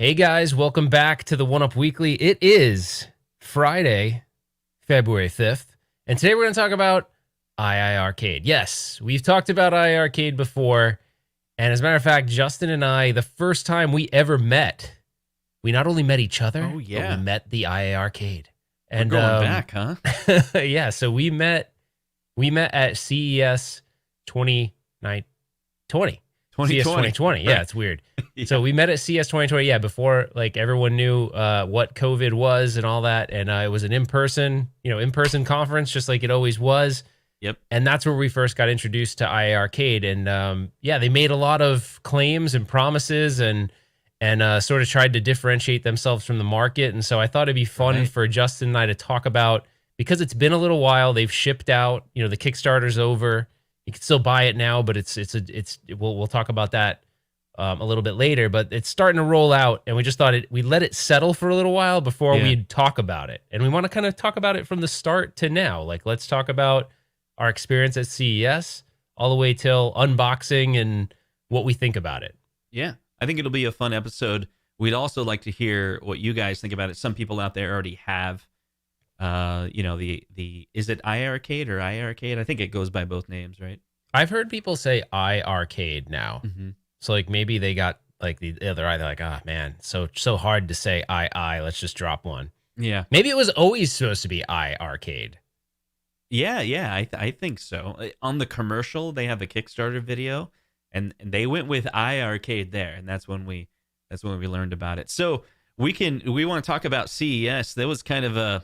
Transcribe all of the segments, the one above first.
Hey guys, welcome back to the One Up Weekly. It is Friday, February 5th, and today we're going to talk about iArcade. Yes, we've talked about iArcade before, and as a matter of fact, Justin and I, the first time we ever met, we not only met each other, Oh but we yeah, met the iArcade. we're And going back, huh? yeah, so we met at CES 2020. CS 2020, 2020. Yeah, right? it's weird. Yeah. So we met at CS 2020. Yeah, before like everyone knew what COVID was and all that, and it was an in-person conference, just like it always was. Yep. And that's where we first got introduced to iArcade. And yeah, they made a lot of claims and promises and sort of tried to differentiate themselves from the market. And so I thought it'd be fun Right. for Justin and I to talk about, because it's been a little while. They've shipped out. The Kickstarter's over. You can still buy it now, but we'll talk about that a little bit later. But it's starting to roll out, and we just thought we let it settle for a little while before Yeah. we talk about it. And we want to kind of talk about it from the start to now. Like, let's talk about our experience at CES all the way till unboxing and what we think about it. Yeah. I think it'll be a fun episode. We'd also like to hear what you guys think about it. Some people out there already have the is it iArcade or iArcade? I think it goes by both names, right? I've heard people say iArcade now. Mm-hmm. So like maybe they got like the other eye. They're like, ah, man, so hard to say I. Let's just drop one. Yeah. Maybe it was always supposed to be iArcade. Yeah. I think so. On the commercial, they have a Kickstarter video, and they went with iArcade there, and that's when we learned about it. So we want to talk about CES. That was kind of a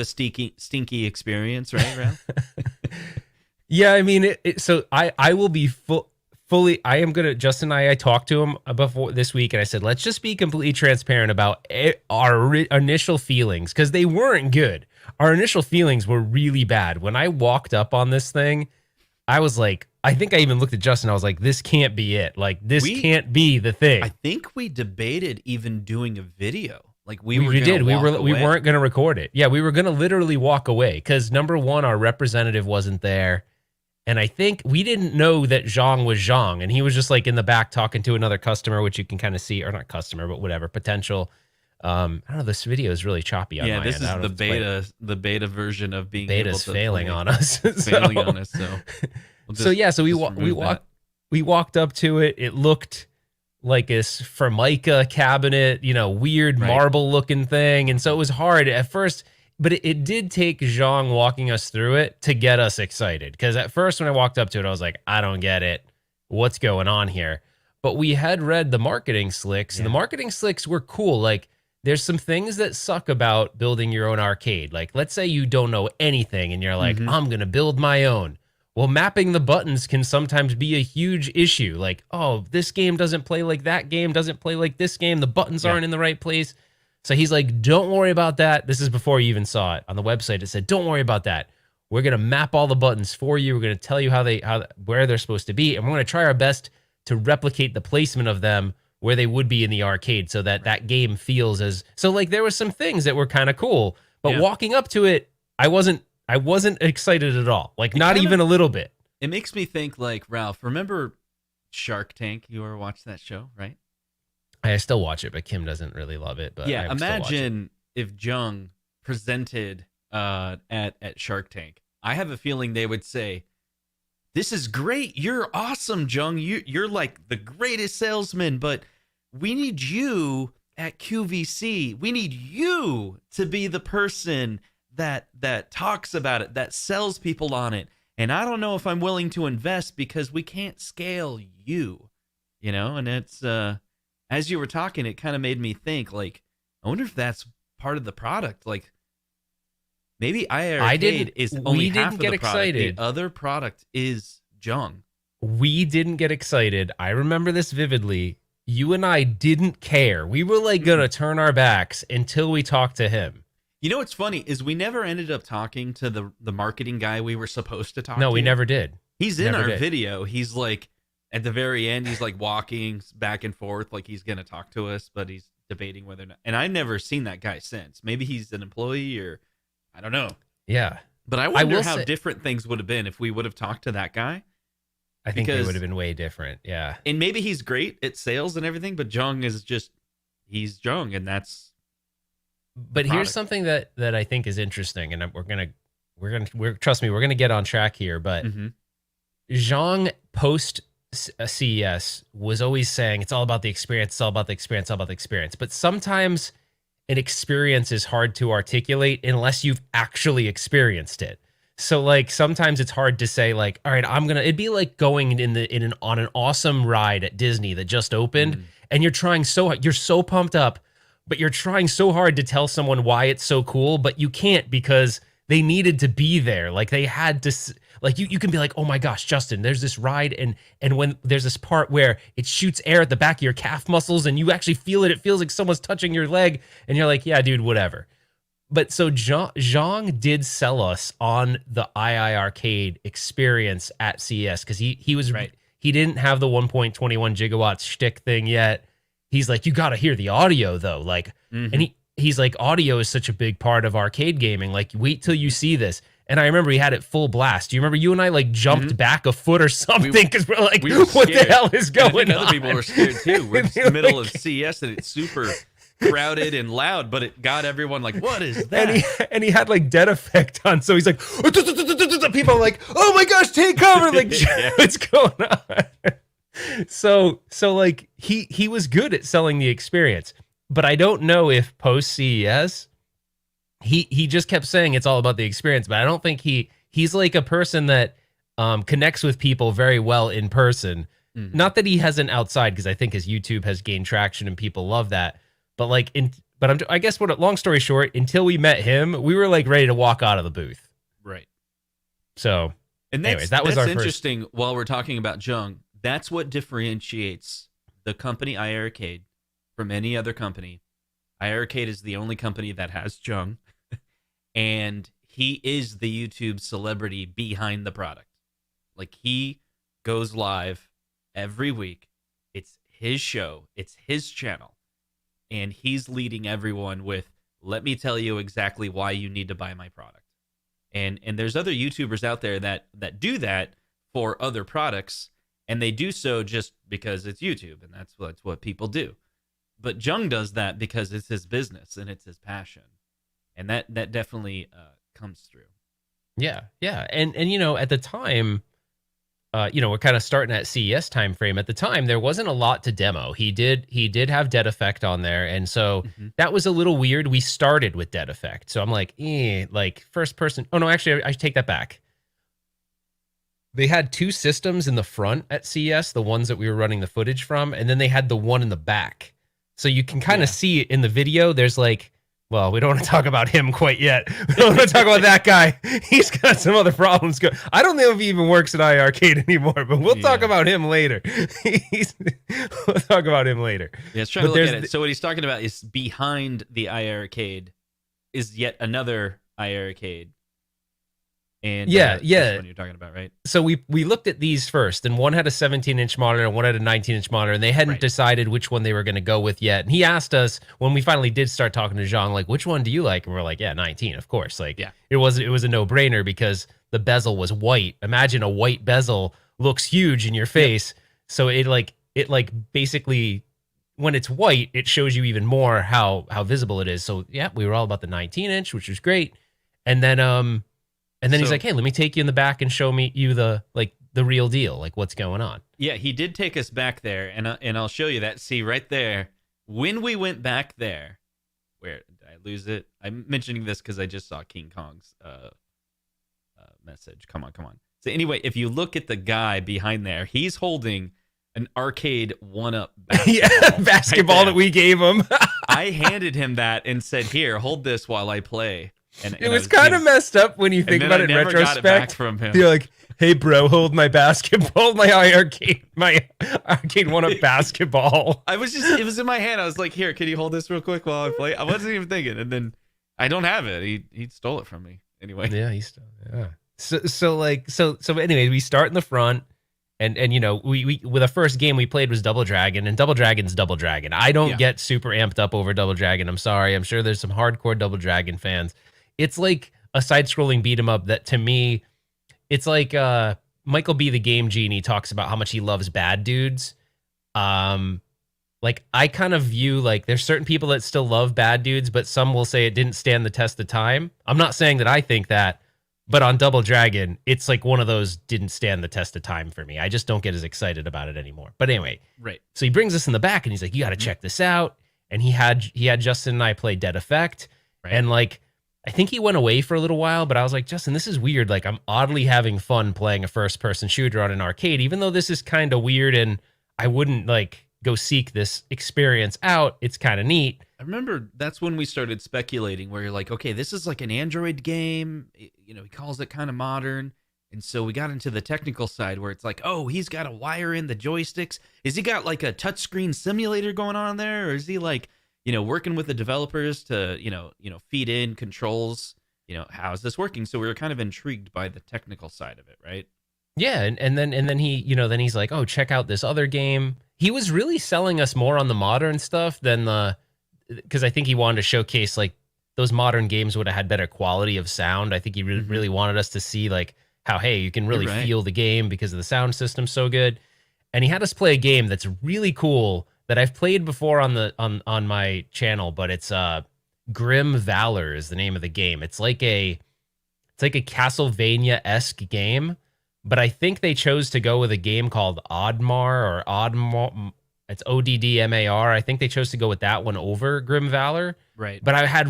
stinky experience, right, Ralph? Yeah, I mean, so I will be fully. I am gonna. Justin and I talked to him before this week, and I said, let's just be completely transparent about our initial feelings, because they weren't good. Our initial feelings were really bad. When I walked up on this thing, I was like, I think I even looked at Justin. I was like, this can't be it. Like, this can't be the thing. I think we debated even doing a video. Like We did. We away. weren't going to record it. Yeah, we were going to literally walk away because number one, our representative wasn't there, and I think we didn't know that Zhang was Zhang, and he was just like in the back talking to another customer, which you can kind of see, or not customer, but whatever potential. I don't know. This video is really choppy on my end. This is I don't know the beta version of being Beta's able to failing play. on us. Failing on us. So we walked up to it. It looked like this Formica cabinet, weird Right. marble looking thing. And so it was hard at first, but it did take Zhang walking us through it to get us excited. Because at first when I walked up to it, I was like, I don't get it. What's going on here? But we had read the marketing slicks, and the marketing slicks were cool. Like, there's some things that suck about building your own arcade. Like, let's say you don't know anything and you're like, I'm going to build my own. Well, mapping the buttons can sometimes be a huge issue. Like, oh, this game doesn't play like that game, doesn't play like this game. The buttons aren't in the right place. So he's like, don't worry about that. This is before you even saw it on the website. It said, don't worry about that. We're going to map all the buttons for you. We're going to tell you where they're supposed to be. And we're going to try our best to replicate the placement of them where they would be in the arcade, so that that game feels as, so like there was some things that were kind of cool, but walking up to it, I wasn't excited at all. Like, not even a little bit. It makes me think, like, Ralph, remember Shark Tank? You ever watched that show, right? I still watch it, but Kim doesn't really love it. But Yeah, I still watch it. imagine if Jung presented at Shark Tank. I have a feeling they would say, "This is great. You're awesome, Jung. You're like the greatest salesman, but we need you at QVC. We need you to be the person that talks about it, that sells people on it. And I don't know if I'm willing to invest because we can't scale you." And it's as you were talking, it kind of made me think, like, I wonder if that's part of the product. Like, maybe iArcade is only half of the product. Excited. The other product is Jung. We didn't get excited. I remember this vividly. You and I didn't care. We were like going to turn our backs until we talked to him. You know what's funny is we never ended up talking to the marketing guy we were supposed to talk to. No, we never did. He's in our video. He's like, at the very end, he's like walking back and forth like he's going to talk to us, but he's debating whether or not. And I've never seen that guy since. Maybe he's an employee, or I don't know. Yeah. But I wonder how different things would have been if we would have talked to that guy. I think they would have been way different. Yeah. And maybe he's great at sales and everything, but Jung is just, he's Jung, and that's the But here's product. something that I think is interesting, and we're trust me, we're gonna get on track here. But Mm-hmm. Zhang post CES was always saying it's all about the experience, it's all about the experience, all about the experience. But sometimes an experience is hard to articulate unless you've actually experienced it. So like sometimes it's hard to say like, all right, it'd be like going on an awesome ride at Disney that just opened, Mm. and you're so pumped up, but you're trying so hard to tell someone why it's so cool, but you can't because they needed to be there. Like they had to, like you can be like, oh my gosh, Justin, there's this ride, and when there's this part where it shoots air at the back of your calf muscles and you actually feel it, it feels like someone's touching your leg, and you're like, yeah, dude, whatever. But so Zhang did sell us on the iArcade experience at CES because he was Right. he didn't have the 1.21 gigawatts shtick thing yet. He's like, you got to hear the audio though, like, Mm-hmm. and he's like, audio is such a big part of arcade gaming. Like, wait till you see this. And I remember he had it full blast. Do you remember you and I like jumped back a foot or something because we're like, we were what the scared. hell is And I going think on? other people were scared too. We're in They're the middle like- of CES and it's super crowded and loud, but it got everyone like, what is that? and he had like dead effect on, so he's like, people are like, oh my gosh, take cover, like Yeah. what's going on? So like he was good at selling the experience, but I don't know if post CES he just kept saying it's all about the experience, but I don't think he's like a person that connects with people very well in person. Mhm. Not that he hasn't outside, because I think his YouTube has gained traction and people love that. But like, I guess long story short, until we met him, we were like ready to walk out of the booth. Right. So, And that's, anyways, that was that's our first. interesting. While we're talking about Jung, that's what differentiates the company iArcade from any other company. iArcade is the only company that has Jung, and he is the YouTube celebrity behind the product. Like, he goes live every week. It's his show. It's his channel. And he's leading everyone with, let me tell you exactly why you need to buy my product. And there's other YouTubers out there that do that for other products, and they do so just because it's YouTube, and that's what people do. But Jung does that because it's his business and it's his passion, and that definitely comes through. Yeah, and you know, at the time, we're kind of starting at CES time frame. At the time, there wasn't a lot to demo. He did have Dead Effect on there, and so that was a little weird. We started with Dead Effect, so I'm like, like first person. Oh no, actually, I take that back. They had two systems in the front at CES, the ones that we were running the footage from, and then they had the one in the back. So you can kind of see it in the video. There's like, well, we don't want to talk about him quite yet. We don't want to talk about that guy. He's got some other problems going. I don't know if he even works at iArcade anymore, but we'll talk about him later. We'll talk about him later. Yeah, it's trying to look at it. So what he's talking about is behind the iArcade is yet another iArcade. And yeah. That's what you're talking about, right? So we looked at these first, and one had a 17-inch monitor and one had a 19-inch monitor, and they hadn't decided which one they were going to go with yet. And he asked us when we finally did start talking to Zhang, like, which one do you like? And we're like, yeah, 19, of course. Like, it was a no-brainer because the bezel was white. Imagine a white bezel looks huge in your face. So it basically, when it's white, it shows you even more how visible it is. So yeah, we were all about the 19-inch, which was great. And then he's like, hey, let me take you in the back and show you the real deal, like what's going on. Yeah, he did take us back there, and I'll show you that. See, right there, when we went back there, where did I lose it? I'm mentioning this because I just saw King Kong's message. Come on. So anyway, if you look at the guy behind there, he's holding an arcade one-up basketball that we gave him. I handed him that and said, here, hold this while I play. And it was kind of messed up when you think about it in retrospect. Got it back from him. You're like, hey, bro, hold my basketball, my arcade 1-up basketball. It was in my hand. I was like, here, can you hold this real quick while I play? I wasn't even thinking. And then I don't have it. He stole it from me. Anyway. Yeah, he stole it. Yeah. So anyway, we start in the front. And you know, we with the first game we played was Double Dragon, and Double Dragon's Double Dragon. I don't get super amped up over Double Dragon. I'm sorry. I'm sure there's some hardcore Double Dragon fans. It's like a side-scrolling beat 'em up that, to me, it's like Michael B. the Game Genie talks about how much he loves bad dudes. like I kind of view like there's certain people that still love Bad Dudes, but some will say it didn't stand the test of time. I'm not saying that I think that, but on Double Dragon, it's like one of those didn't stand the test of time for me. I just don't get as excited about it anymore. But anyway, Right. so he brings us in the back and he's like, "You got to check this out." And he had Justin and I play Dead Effect, Right. and like I think he went away for a little while, but I was like, "Justin, this is weird. Like I'm oddly having fun playing a first person shooter on an arcade, even though this is kind of weird and I wouldn't like go seek this experience out. It's kind of neat." I remember that's when we started speculating where you're like, okay, this is like an Android game. You know, he calls it kind of modern. And so we got into the technical side where it's like, oh, he's got to wire in the joysticks. Is he got like a touchscreen simulator going on there? Or is he like, working with the developers to, feed in controls? How is this working? So we were kind of intrigued by the technical side of it, right? Yeah, and then he, then he's like, "Oh, check out this other game." He was really selling us more on the modern stuff than because I think he wanted to showcase like those modern games would have had better quality of sound. I think he really wanted us to see like how, hey, you can really right. feel the game because of the sound system so good. And he had us play a game that's really cool that I've played before on my channel, but it's Grim Valor is the name of the game. It's like a Castlevania-esque game, but I think they chose to go with a game called Oddmar or Oddmar. It's Oddmar. I think they chose to go with that one over Grim Valor. Right. But I had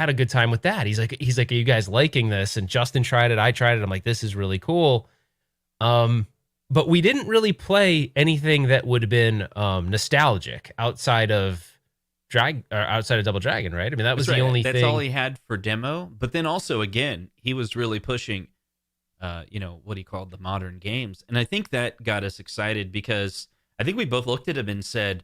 a good time with that. He's like, "Are you guys liking this?" And Justin tried it. I tried it. I'm like, "This is really cool." But we didn't really play anything that would have been nostalgic outside of Double Dragon, right? I mean, that was That's the right. only That's thing. all he had for demo. But then also, again, he was really pushing, what he called the modern games. And I think that got us excited because I think we both looked at him and said,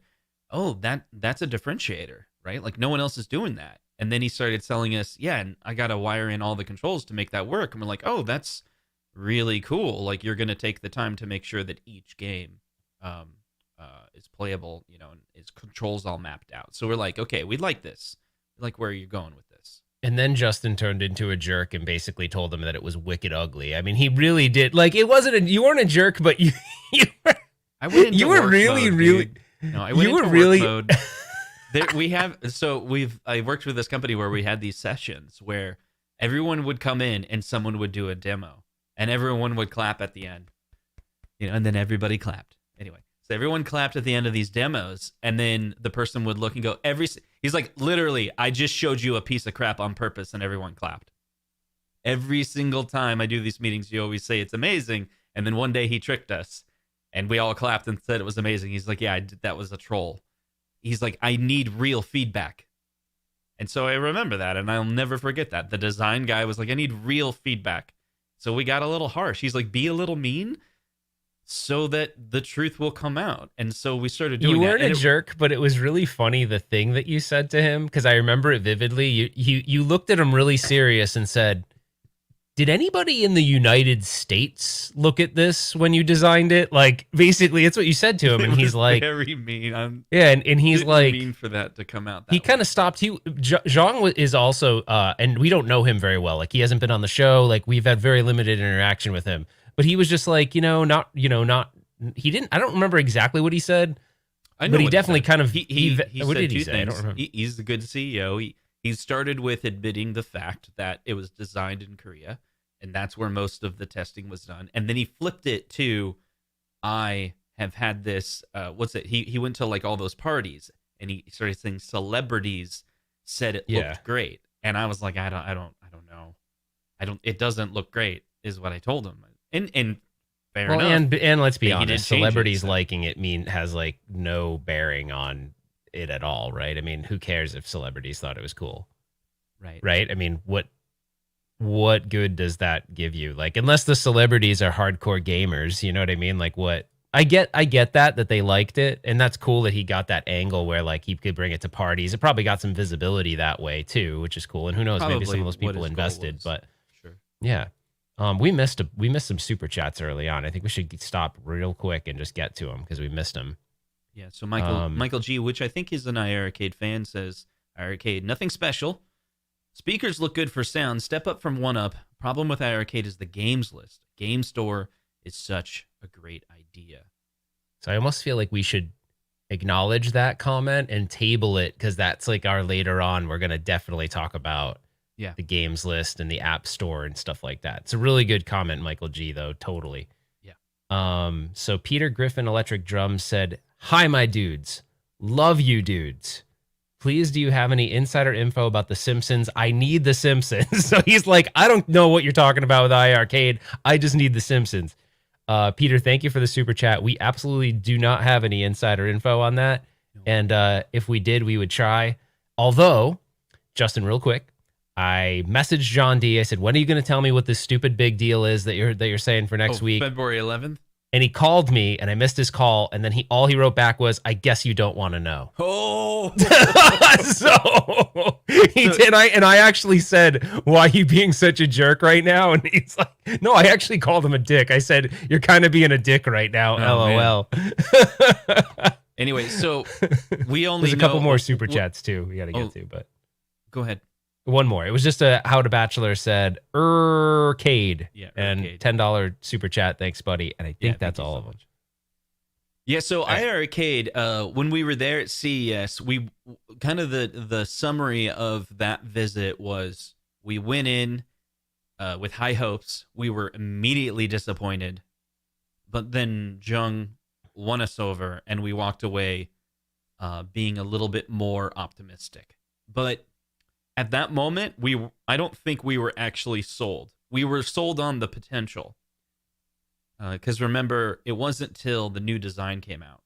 oh, that's a differentiator, right? Like no one else is doing that. And then he started selling us, yeah, and I got to wire in all the controls to make that work. And we're like, oh, that's really cool. Like you're going to take the time to make sure that each game is playable, and its controls all mapped out. So we're like, okay, we like this. We like where you're going with this. And then Justin turned into a jerk and basically told him that it was wicked ugly. I mean, he really did. Like, it wasn't you weren't a jerk, but you I went into you were work really, mode, really. dude. No, I went You were into really. work mode. I worked with this company where we had these sessions where everyone would come in and someone would do a demo, and everyone would clap at the end, and then everybody clapped. Anyway, so everyone clapped at the end of these demos, and then the person would look and go, he's like, literally, I just showed you a piece of crap on purpose, and everyone clapped. Every single time I do these meetings, you always say it's amazing, and then one day he tricked us, and we all clapped and said it was amazing. He's like, yeah, that was a troll. He's like, I need real feedback. And so I remember that, and I'll never forget that. The design guy was like, I need real feedback. So we got a little harsh. He's like, be a little mean so that the truth will come out. And so we started doing that. You weren't a jerk, but it was really funny the thing that you said to him, because I remember it vividly. You looked at him really serious and said, "Did anybody in the United States look at this when you designed it?" Like, basically, it's what you said to him, and he's like, very mean. yeah, and he's like, mean for that to come out. He kind of stopped. Zhang is also, and we don't know him very well. Like, he hasn't been on the show. Like, we've had very limited interaction with him. But he was just like, he didn't. I don't remember exactly what he said. I know, but he what definitely said. kind of. He what said did he two say? things. I don't remember. He's a good CEO. He started with admitting the fact that it was designed in Korea, and that's where most of the testing was done. And then he flipped it to, I have had this. What's it? He went to like all those parties, and he started saying celebrities said it looked great, and I was like, I don't know. It doesn't look great, is what I told him. And fair enough. And let's be He did honest, change it, celebrities so. liking it has like no bearing on it at all, right? I mean, who cares if celebrities thought it was cool, right? I mean, what good does that give you? Like, unless the celebrities are hardcore gamers, you know what I mean? Like, what? I get that they liked it, and that's cool that he got that angle where like he could bring it to parties. It probably got some visibility that way too, which is cool. And who knows, maybe some of those people invested, but sure. Yeah. We missed some super chats early on. I think we should stop real quick and just get to them because we missed them. Yeah. So Michael G, which I think is an iArcade fan, says iArcade, nothing special. Speakers look good for sound. Step up from one up. Problem with iArcade is the games list. Game store is such a great idea. So I almost feel like we should acknowledge that comment and table it, because that's like our later on. We're gonna definitely talk about Yeah. the games list and the app store and stuff like that. It's a really good comment, Michael G. Though totally. Yeah. So Peter Griffin Electric Drums said, "Hi, my dudes, love you, dudes. Please, do you have any insider info about The Simpsons? I need The Simpsons." So he's like, I don't know what you're talking about with iArcade. I just need The Simpsons. Peter, thank you for the super chat. We absolutely do not have any insider info on that. No. And if we did, we would try. Although, Justin, real quick, I messaged John D. I said, when are you going to tell me what this stupid big deal is that you're saying for next week? February 11th. And he called me, and I missed his call. And then all he wrote back was, "I guess you don't want to know." Oh, So he did. I actually said, "Why are you being such a jerk right now?" And he's like, "No, I actually called him a dick. I said, you're kind of being a dick right now." Oh, LOL. Anyway, so we only There's a couple more super chats too we got to get to, but go ahead. one more. It was just a How to Bachelor said iiRcade. Yeah, and iiRcade. $10 super chat. Thanks, buddy. And I think that's thank you all so of them. much. Yeah, so iArcade, when we were there at CES, we kind of the summary of that visit was we went in with high hopes. We were immediately disappointed, but then Jung won us over, and we walked away being a little bit more optimistic. But at that moment, I don't think we were actually sold. We were sold on the potential. Because remember, it wasn't till the new design came out.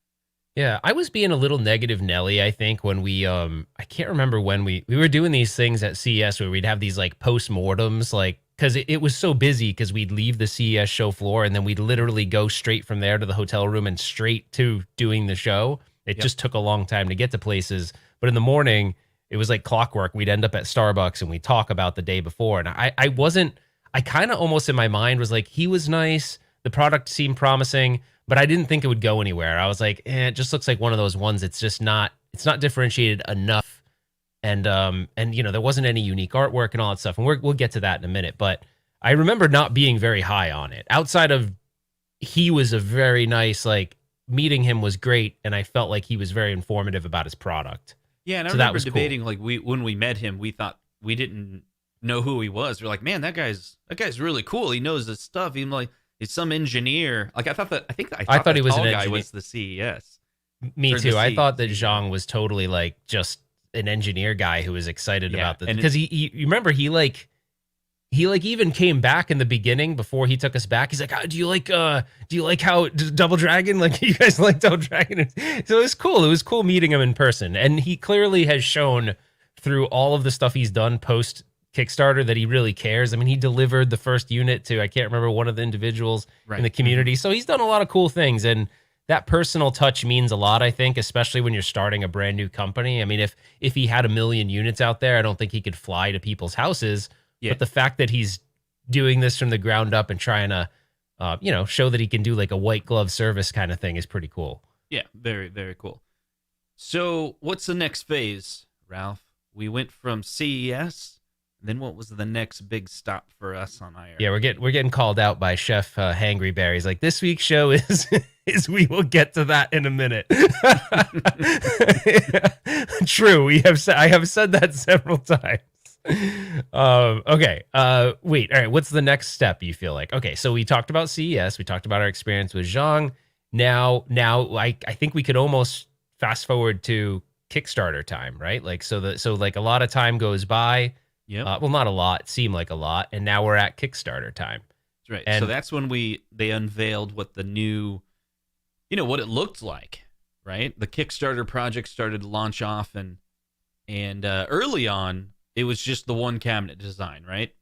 Yeah, I was being a little negative Nelly, I think, when we I can't remember when we were doing these things at CES where we'd have these like postmortems, like, because it was so busy, because we'd leave the CES show floor and then we'd literally go straight from there to the hotel room and straight to doing the show. It just took a long time to get to places. But in the morning, it was like clockwork. We'd end up at Starbucks and we'd talk about the day before. And I kind of almost in my mind was like, he was nice. The product seemed promising, but I didn't think it would go anywhere. I was like, it just looks like one of those ones. It's not differentiated enough. And there wasn't any unique artwork and all that stuff. And we'll get to that in a minute. But I remember not being very high on it. Outside of, he was a very nice, like, meeting him was great. And I felt like he was very informative about his product. Yeah, and I So that remember was cool. debating, like, when we met him, we thought we didn't know who he was. We're like, man, that guy's really cool. He knows his stuff. He's like, he's some engineer. Like, I thought he was tall an guy engineer. was the CES. Me Or too. the I C- thought that C- Zhang was totally like just an engineer guy who was excited Yeah, about this, and because you remember he even came back in the beginning before he took us back. He's like, do you like how Double Dragon? Like, you guys like Double Dragon? So it was cool. It was cool meeting him in person. And he clearly has shown through all of the stuff he's done post Kickstarter that he really cares. I mean, he delivered the first unit to, I can't remember, one of the individuals in the community. So he's done a lot of cool things. And that personal touch means a lot, I think, especially when you're starting a brand new company. I mean, if he had 1 million units out there, I don't think he could fly to people's houses. Yeah. But the fact that he's doing this from the ground up and trying to, show that he can do like a white glove service kind of thing is pretty cool. Yeah, very, very cool. So what's the next phase, Ralph? We went from CES. Then what was the next big stop for us on IR? Yeah, we're getting called out by Chef Hangry Bear. He's like, this week's show is we will get to that in a minute. True, I have said that several times. Okay. Wait. All right. What's the next step? You feel like? Okay. So we talked about CES. We talked about our experience with Zhang. Now, I think we could almost fast forward to Kickstarter time, right? Like, so like a lot of time goes by. Yeah. Well, not a lot. It seemed like a lot, and now we're at Kickstarter time. That's right. And so that's when they unveiled what the new, what it looked like, right? The Kickstarter project started to launch off, and early on, it was just the one cabinet design, right?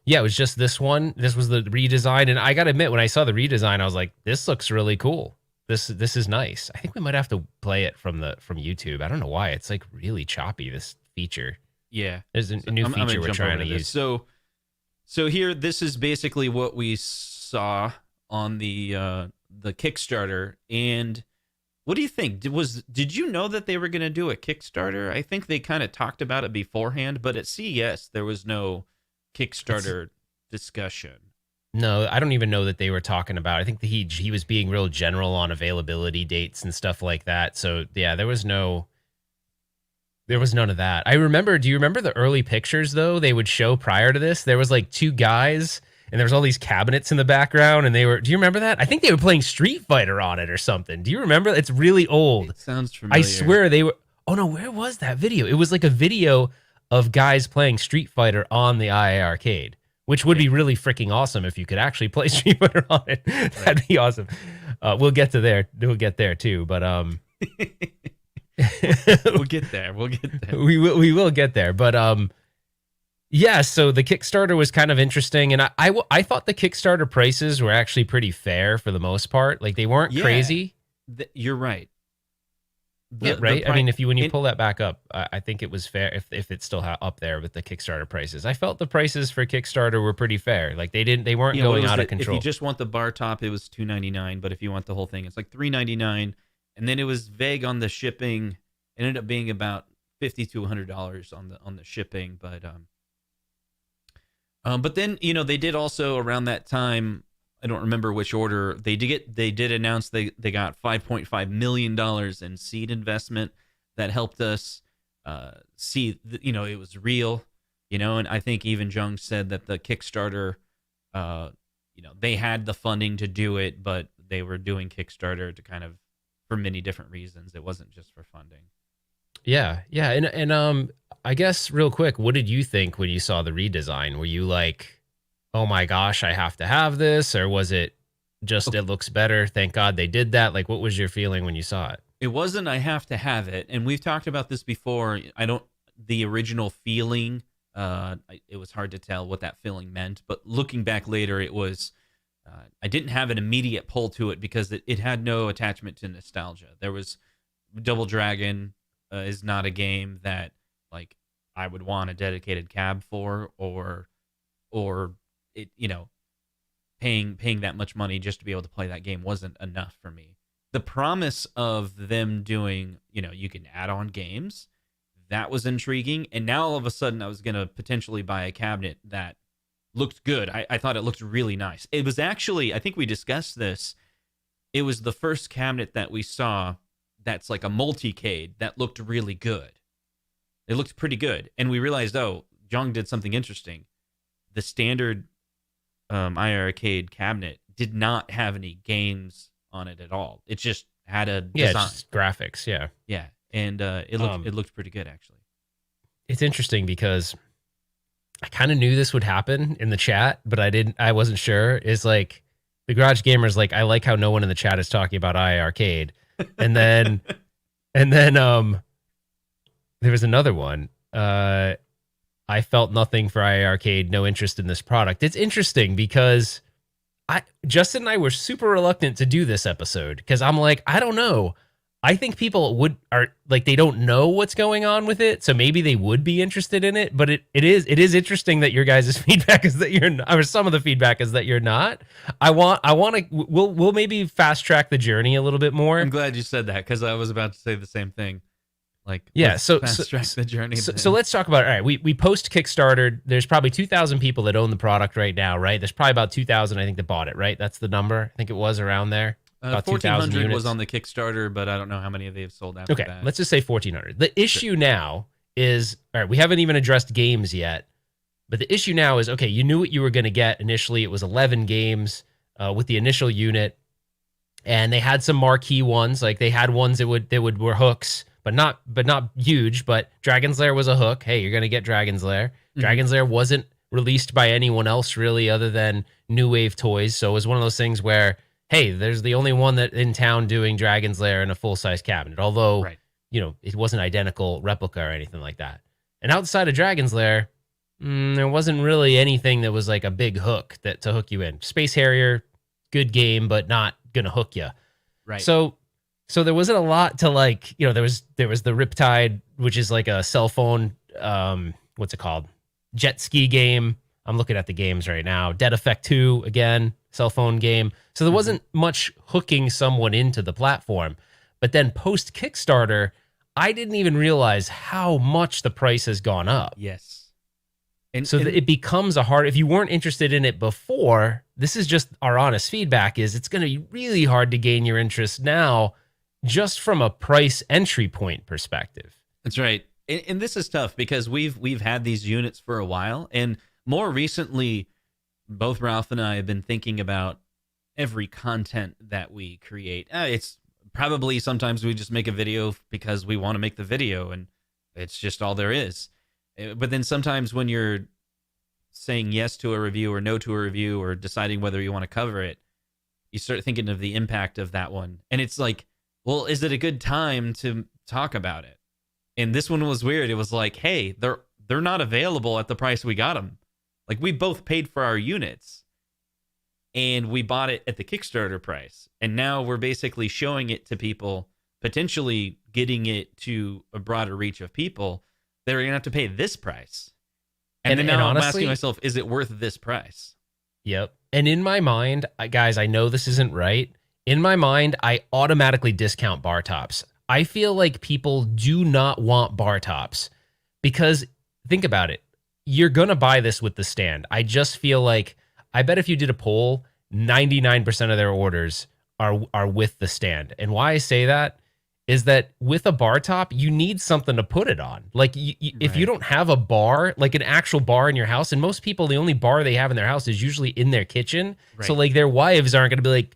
Yeah, it was just this one. This was the redesign, and I gotta admit, when I saw the redesign, I was like, "This looks really cool. This is nice." I think we might have to play it from YouTube. I don't know why. It's like really choppy, this feature. Yeah, there's a new feature we're trying to use. So here, this is basically what we saw on the Kickstarter. And what do you think? Did you know that they were going to do a Kickstarter? I think they kind of talked about it beforehand, but at CES there was no Kickstarter discussion. No, I don't even know that they were talking about. I think that he was being real general on availability dates and stuff like that. So yeah, there was none of that. I remember, do you remember the early pictures though they would show prior to this? There was like two guys and there was all these cabinets in the background and do you remember that? I think they were playing Street Fighter on it or something. Do you remember? It's really old. It sounds familiar. I swear they were, oh no, where was that video? It was like a video of guys playing Street Fighter on the iArcade, which would be really freaking awesome if you could actually play Street Fighter on it. That'd be awesome. We'll get to there. We'll get there too, but we'll get there. We'll get there. We will get there. But yeah, so the Kickstarter was kind of interesting, and I thought the Kickstarter prices were actually pretty fair for the most part. Like they weren't crazy. You're right. Right. I mean, when you pull that back up, I think it was fair if it's still up there with the Kickstarter prices. I felt the prices for Kickstarter were pretty fair. Like they weren't going out of control. If you just want the bar top, it was $2.99, but if you want the whole thing, it's like $3.99. And then it was vague on the shipping. It ended up being about $50 to $100 on the shipping, but then they did also around that time. I don't remember which order they did announce they got $5.5 million in seed investment that helped us see it was real, and I think even Jung said that the Kickstarter, they had the funding to do it, but they were doing Kickstarter to kind of for many different reasons. It wasn't just for funding. Yeah. And I guess real quick, what did you think when you saw the redesign? Were you like, oh my gosh, I have to have this? Or was it just, it looks better, thank God they did that? Like, what was your feeling when you saw it? It wasn't, I have to have it. And we've talked about this before. The original feeling, it was hard to tell what that feeling meant. But looking back later, it was, I didn't have an immediate pull to it because it had no attachment to nostalgia. There was Double Dragon is not a game that like I would want a dedicated cab for, or it paying that much money just to be able to play that game wasn't enough for me. The promise of them doing you can add on games, that was intriguing, and now all of a sudden I was gonna potentially buy a cabinet that looked good. I thought it looked really nice. It was actually, I think we discussed this, it was the first cabinet that we saw that's like a multi-cade that looked really good. It looked pretty good. And we realized, Jung did something interesting. The standard iArcade cabinet did not have any games on it at all. It just had a design. Yeah, just graphics, yeah. Yeah, and it looked pretty good, actually. It's interesting because I kind of knew this would happen in the chat, but I wasn't sure. Is like the Garage Gamer's like, I like how no one in the chat is talking about iArcade. And then there was another one. I felt nothing for iArcade, no interest in this product. It's interesting because Justin and I were super reluctant to do this episode because I'm like, I don't know. I think people are like, they don't know what's going on with it, so maybe they would be interested in it. But it is interesting that your guys' feedback is that you're not, or some of the feedback is that you're not. We'll maybe fast track the journey a little bit more. I'm glad you said that because I was about to say the same thing. Like, fast track the journey. So let's talk about it. All right, we post Kickstarter. There's probably 2,000 people that own the product right now, right? There's probably about 2,000 I think that bought it, right? That's the number. I think it was around there. 1,400 was on the Kickstarter, but I don't know how many they've sold after that. Okay, let's just say 1,400. The issue now is, all right, we haven't even addressed games yet, but the issue now is, okay, you knew what you were going to get initially. It was 11 games with the initial unit, and they had some marquee ones. Like they had ones that were hooks, but not huge. But Dragon's Lair was a hook. Hey, you're going to get Dragon's Lair. Mm-hmm. Dragon's Lair wasn't released by anyone else really other than New Wave Toys, so it was one of those things where, hey, there's the only one that in town doing Dragon's Lair in a full-size cabinet. Although, it wasn't identical replica or anything like that. And outside of Dragon's Lair, there wasn't really anything that was like a big hook to hook you in. Space Harrier, good game, but not gonna hook you. Right. So there wasn't a lot to like. There was the Riptide, which is like a cell phone. What's it called? Jet ski game. I'm looking at the games right now. Dead Effect 2 again. Cell phone game. So there wasn't much hooking someone into the platform. But then post Kickstarter, I didn't even realize how much the price has gone up. Yes. And it becomes if you weren't interested in it before, this is just our honest feedback, is it's going to be really hard to gain your interest now just from a price entry point perspective. That's right. And this is tough because we've had these units for a while, and more recently, both Ralph and I have been thinking about every content that we create. It's probably sometimes we just make a video because we want to make the video, and it's just all there is. But then sometimes when you're saying yes to a review or no to a review or deciding whether you want to cover it, you start thinking of the impact of that one. And it's like, well, is it a good time to talk about it? And this one was weird. It was like, hey, they're not available at the price we got them. Like, we both paid for our units and we bought it at the Kickstarter price. And now we're basically showing it to people, potentially getting it to a broader reach of people. They're going to have to pay this price. And then now I'm asking myself, is it worth this price? Yep. And in my mind, guys, I know this isn't right. In my mind, I automatically discount bar tops. I feel like people do not want bar tops because think about it. You're going to buy this with the stand. I just feel like, I bet if you did a poll, 99% of their orders are with the stand. And why I say that is that with a bar top, you need something to put it on. Like if you don't have a bar, like an actual bar in your house, and most people, the only bar they have in their house is usually in their kitchen. Right. So like their wives aren't going to be like,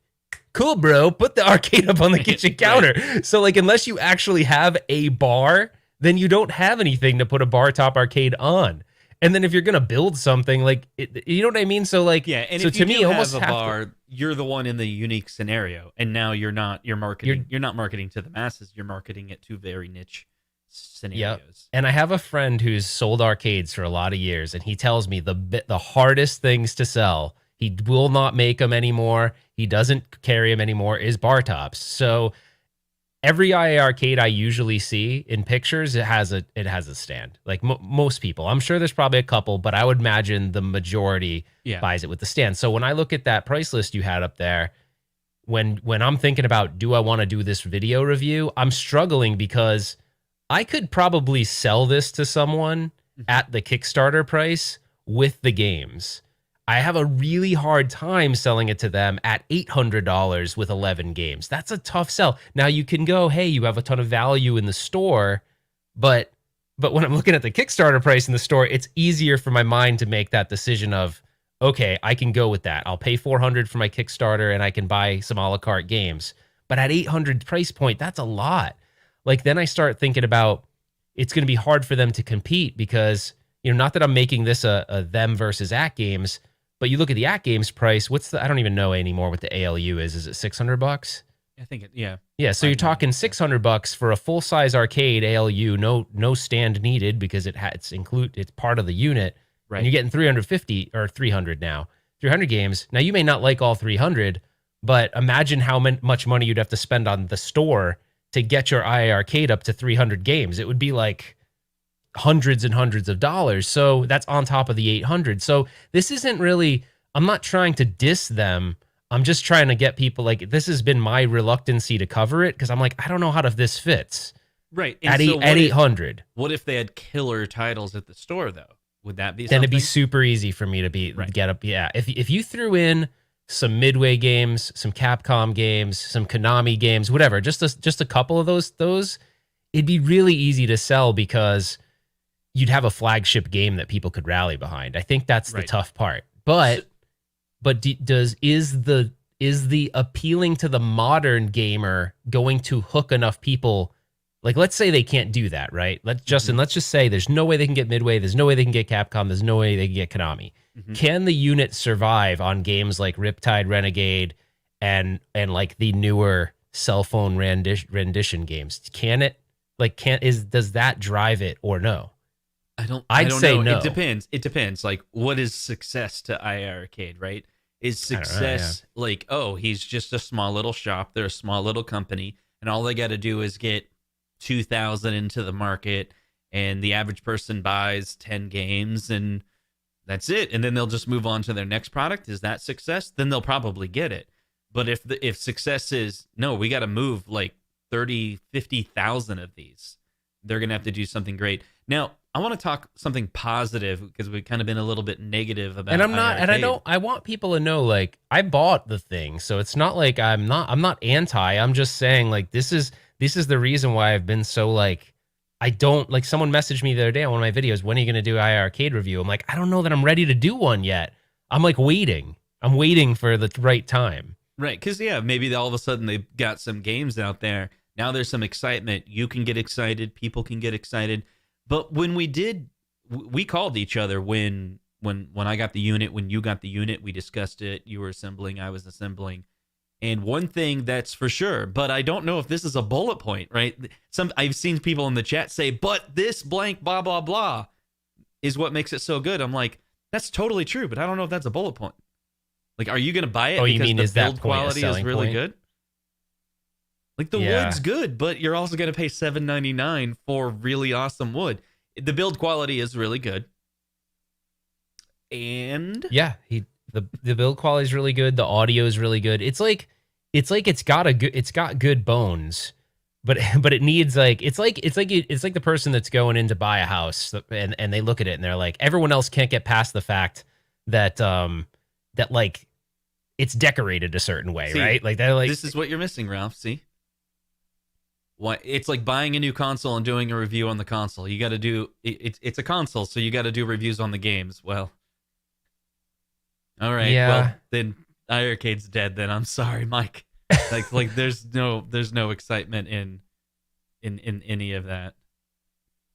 cool, bro, put the arcade up on the kitchen counter. Right. So like unless you actually have a bar, then you don't have anything to put a bar top arcade on. And then if you're gonna build something, like you know what I mean? So like, yeah. And so if to you me, do almost have a bar, you're the one in the unique scenario, and now you're not marketing to the masses. You're marketing it to very niche scenarios. Yep. And I have a friend who's sold arcades for a lot of years, and he tells me the hardest things to sell. He will not make them anymore. He doesn't carry them anymore. Is bar tops. So every iArcade I usually see in pictures, it has a stand. Like most people, I'm sure there's probably a couple, but I would imagine the majority buys it with the stand. So when I look at that price list you had up there, when I'm thinking about, do I want to do this video review, I'm struggling because I could probably sell this to someone at the Kickstarter price with the games. I have a really hard time selling it to them at $800 with 11 games. That's a tough sell. Now you can go, hey, you have a ton of value in the store, but when I'm looking at the Kickstarter price in the store, it's easier for my mind to make that decision of, okay, I can go with that. I'll pay $400 for my Kickstarter and I can buy some a la carte games. But at $800 price point, that's a lot. Like then I start thinking about it's going to be hard for them to compete because, you know, not that I'm making this a them versus at games, but you look at the at games price. I don't even know anymore what the ALU is. Is it $600? I think yeah. Yeah, so you're talking $600 for a full size arcade ALU, no stand needed because it's part of the unit. Right. And you're getting 350 or 300 now. 300 games. Now you may not like all 300, but imagine how much money you'd have to spend on the store to get your iArcade up to 300 games. It would be like hundreds and hundreds of dollars. So that's on top of the 800. So this isn't really, I'm not trying to diss them. I'm just trying to get people, like, this has been my reluctancy to cover it because I'm like, I don't know how this fits. Right. And at 800. What if they had killer titles at the store though? Would that be something? Then it'd be super easy for me to get up. Yeah. If you threw in some Midway games, some Capcom games, some Konami games, whatever, just a couple of those, it'd be really easy to sell because you'd have a flagship game that people could rally behind. I think that's the tough part. But is the appealing to the modern gamer going to hook enough people? Like, let's say they can't do that, right? Let's just say there's no way they can get Midway, there's no way they can get Capcom, there's no way they can get Konami. Mm-hmm. Can the unit survive on games like Riptide Renegade and like the newer cell phone rendition games? Can it? Like, does that drive it or no? I'd say know. No. It depends. Like, what is success to iArcade, right? Is success like, oh, he's just a small little shop, they're a small little company, and all they got to do is get 2,000 into the market, and the average person buys 10 games, and that's it. And then they'll just move on to their next product. Is that success? Then they'll probably get it. But if success is, no, we got to move like 30, 50,000 of these, they're going to have to do something great. Now, I want to talk something positive because we've kind of been a little bit negative about. And I'm not, and I iArcade. don't. I want people to know, like, I bought the thing, so it's not like I'm not anti. I'm just saying, like, this is the reason why I've been so like, I don't like. Someone messaged me the other day on one of my videos. When are you going to do iArcade review? I'm like, I don't know that I'm ready to do one yet. I'm like waiting. I'm waiting for the right time. Right, because maybe all of a sudden they've got some games out there. Now there's some excitement. You can get excited. People can get excited. But when we called each other when I got the unit, when you got the unit, we discussed it. You were assembling, I was assembling. And one thing that's for sure, but I don't know if this is a bullet point, right? I've seen people in the chat say, but this blank blah blah blah is what makes it so good. I'm like, that's totally true, but I don't know if that's a bullet point. Like, are you going to buy it you because mean, the is that build point a quality is selling really point? good? Like, the wood's good, but you're also going to pay $7.99 for really awesome wood. The build quality is really good. And yeah, the build quality is really good. The audio is really good. It's got good bones, but it needs it's like the person that's going in to buy a house and they look at it and they're like, everyone else can't get past the fact that that like it's decorated a certain way, right? Like they're like, this is what you're missing, Ralph. See, why it's like buying a new console and doing a review on the console. You got to do it's a console, so you got to do reviews on the games. Well, all right. Yeah. Well, then iArcade's dead. Then I'm sorry, Mike. Like there's no excitement in any of that.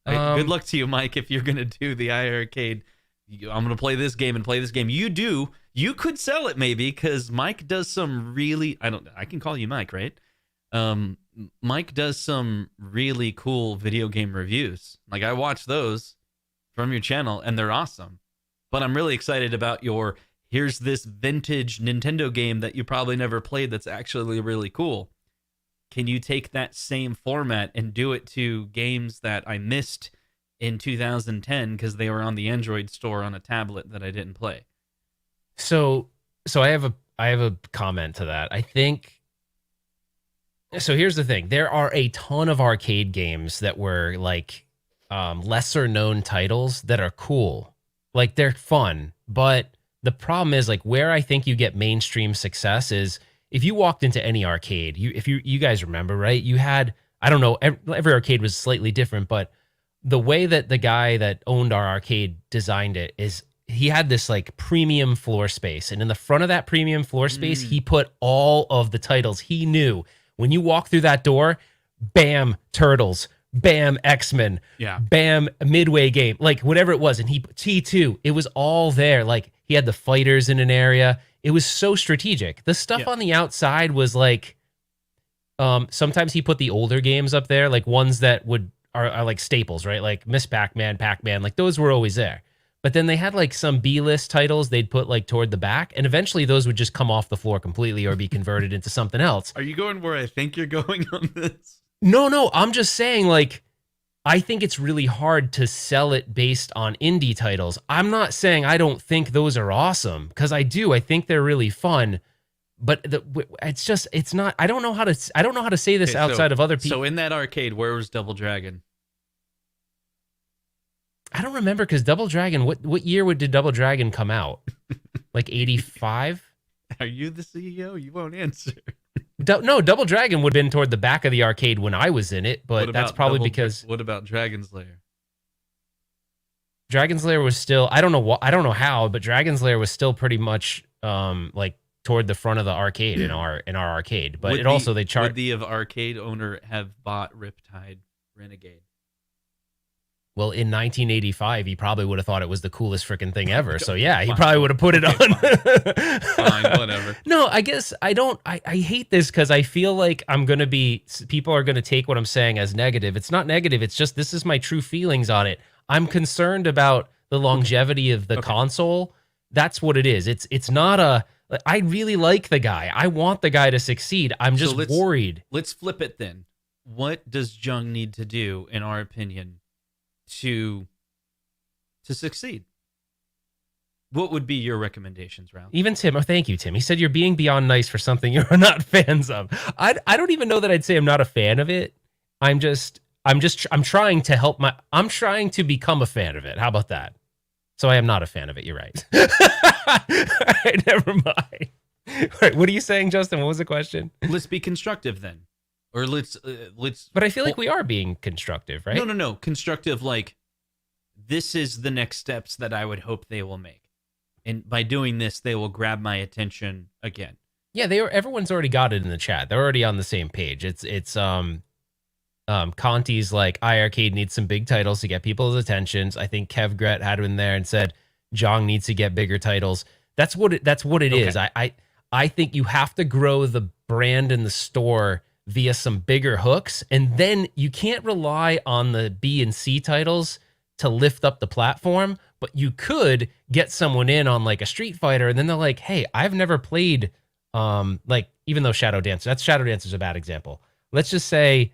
Good luck to you, Mike. If you're gonna do the iArcade, I'm gonna play this game and play this game. You could sell it maybe because Mike does some really I can call you Mike, right? Mike does some really cool video game reviews. Like, I watch those from your channel and they're awesome. But I'm really excited about your here's this vintage Nintendo game that you probably never played that's actually really cool. Can you take that same format and do it to games that I missed in 2010 because they were on the Android store on a tablet that I didn't play? So I have a comment to that. I think so. Here's the thing: there are a ton of arcade games that were like lesser known titles that are cool, like they're fun. But the problem is, like, where I think you get mainstream success is if you walked into any arcade. If you guys remember, right? You had, I don't know, every arcade was slightly different, but the way that the guy that owned our arcade designed it is he had this like premium floor space, and in the front of that premium floor space, he put all of the titles he knew. When you walk through that door, bam, Turtles, bam, X-Men, bam, Midway game, like whatever it was, and he T2, it was all there. Like, he had the fighters in an area. It was so strategic. The stuff on the outside was like, sometimes he put the older games up there, like ones that are like staples, right? Like Miss Pac-Man, like those were always there. But then they had like some B-list titles they'd put like toward the back, and eventually those would just come off the floor completely or be converted into something else. Are you going where I think you're going on this? No, I'm just saying, like, I think it's really hard to sell it based on indie titles. I'm not saying I don't think those are awesome, because I do. I think they're really fun. But it's not. I don't know how to say this outside of other people. So in that arcade, where was Double Dragon? I don't remember, because Double Dragon. What year did Double Dragon come out? Like 85? Are you the CEO? You won't answer. No, Double Dragon would have been toward the back of the arcade when I was in it, but that's probably because. What about Dragon's Lair? Dragon's Lair was still. I don't know how, but Dragon's Lair was still pretty much like toward the front of the arcade in our arcade. But they charged. Would the arcade owner have bought Riptide Renegade? Well, in 1985, he probably would have thought it was the coolest freaking thing ever. So yeah, he probably would have put it on. Fine, whatever. No, I guess I don't. I hate this because I feel like people are going to take what I'm saying as negative. It's not negative. It's just, this is my true feelings on it. I'm concerned about the longevity of the console. That's what it is. It's not a. I really like the guy. I want the guy to succeed. I'm just worried. Let's flip it then. What does Jung need to do, in our opinion, to succeed? What would be your recommendations, Ralph? Even Tim, thank you, Tim. He said you're being beyond nice for something you're not fans of. I don't even know that I'd say I'm not a fan of it. I'm just, I'm trying to help I'm trying to become a fan of it. How about that? So I am not a fan of it. You're right. All right, never mind. All right, what are you saying, Justin? What was the question? Let's be constructive then, or let's. But I feel like we are being constructive, right? No. Constructive, like this is the next steps that I would hope they will make, and by doing this, they will grab my attention again. Yeah, everyone's already got it in the chat. They're already on the same page. It's Conti's like iArcade needs some big titles to get people's attentions. I think Kev Gret had in there and said Jong needs to get bigger titles. That's what it Okay. is. I think you have to grow the brand in the store via some bigger hooks, and then you can't rely on the B and C titles to lift up the platform, but you could get someone in on like a Street Fighter, and then they're like, hey, I've never played like, even though Shadow Dancer is a bad example. Let's just say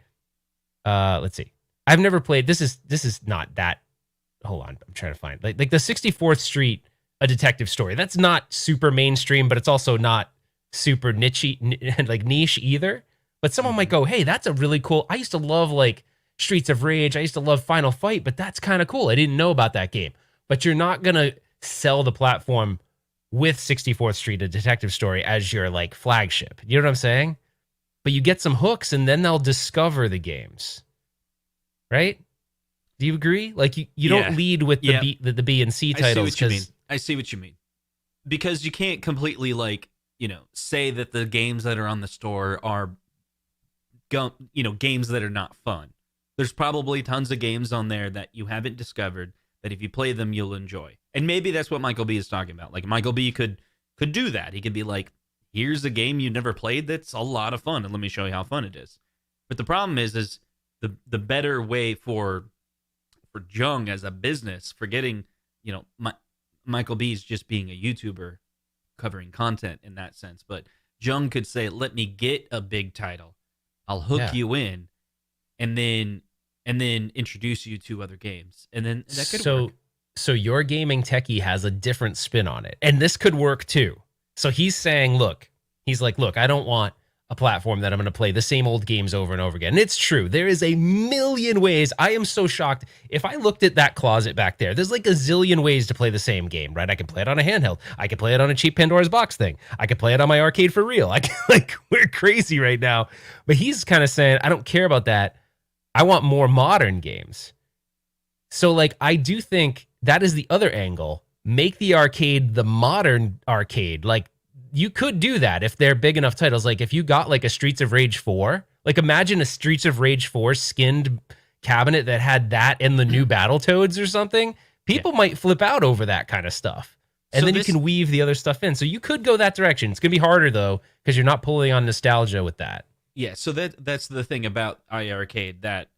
let's see. I've never played this is not that. Hold on, I'm trying to find like the 64th Street, a detective story. That's not super mainstream, but it's also not super niche like niche either. But someone might go, "Hey, that's a really cool. I used to love like Streets of Rage. I used to love Final Fight, but that's kind of cool. I didn't know about that game." But you're not going to sell the platform with 64th Street, a detective story, as your like flagship. You know what I'm saying? But you get some hooks and then they'll discover the games. Right? Do you agree? Like you don't lead with the B and C titles. I see what you mean. Because you can't completely like, say that the games that are on the store are games that are not fun. There's probably tons of games on there that you haven't discovered that if you play them you'll enjoy. And maybe that's what Michael B is talking about. Like Michael B could do that. He could be like, here's a game you never played that's a lot of fun, and let me show you how fun it is. But the problem is the better way for Jung as a business, forgetting, Michael B's just being a YouTuber covering content in that sense. But Jung could say, let me get a big title. I'll hook you in and then introduce you to other games. And then that could work. So your gaming techie has a different spin on it. And this could work too. So he's saying, look, I don't want a platform that I'm going to play the same old games over and over again. And it's true. There is a million ways. I am so shocked. If I looked at that closet back there, there's like a zillion ways to play the same game, right? I can play it on a handheld. I can play it on a cheap Pandora's box thing. I can play it on my arcade for real. We're crazy right now. But he's kind of saying, I don't care about that. I want more modern games. So like, I do think that is the other angle. Make the arcade the modern arcade. Like, you could do that if they're big enough titles. Like if you got like a Streets of Rage 4, like imagine a Streets of Rage 4 skinned cabinet that had that and the new Battletoads or something. People might flip out over that kind of stuff. And then you can weave the other stuff in. So you could go that direction. It's going to be harder though, because you're not pulling on nostalgia with that. Yeah, so that's the thing about iArcade that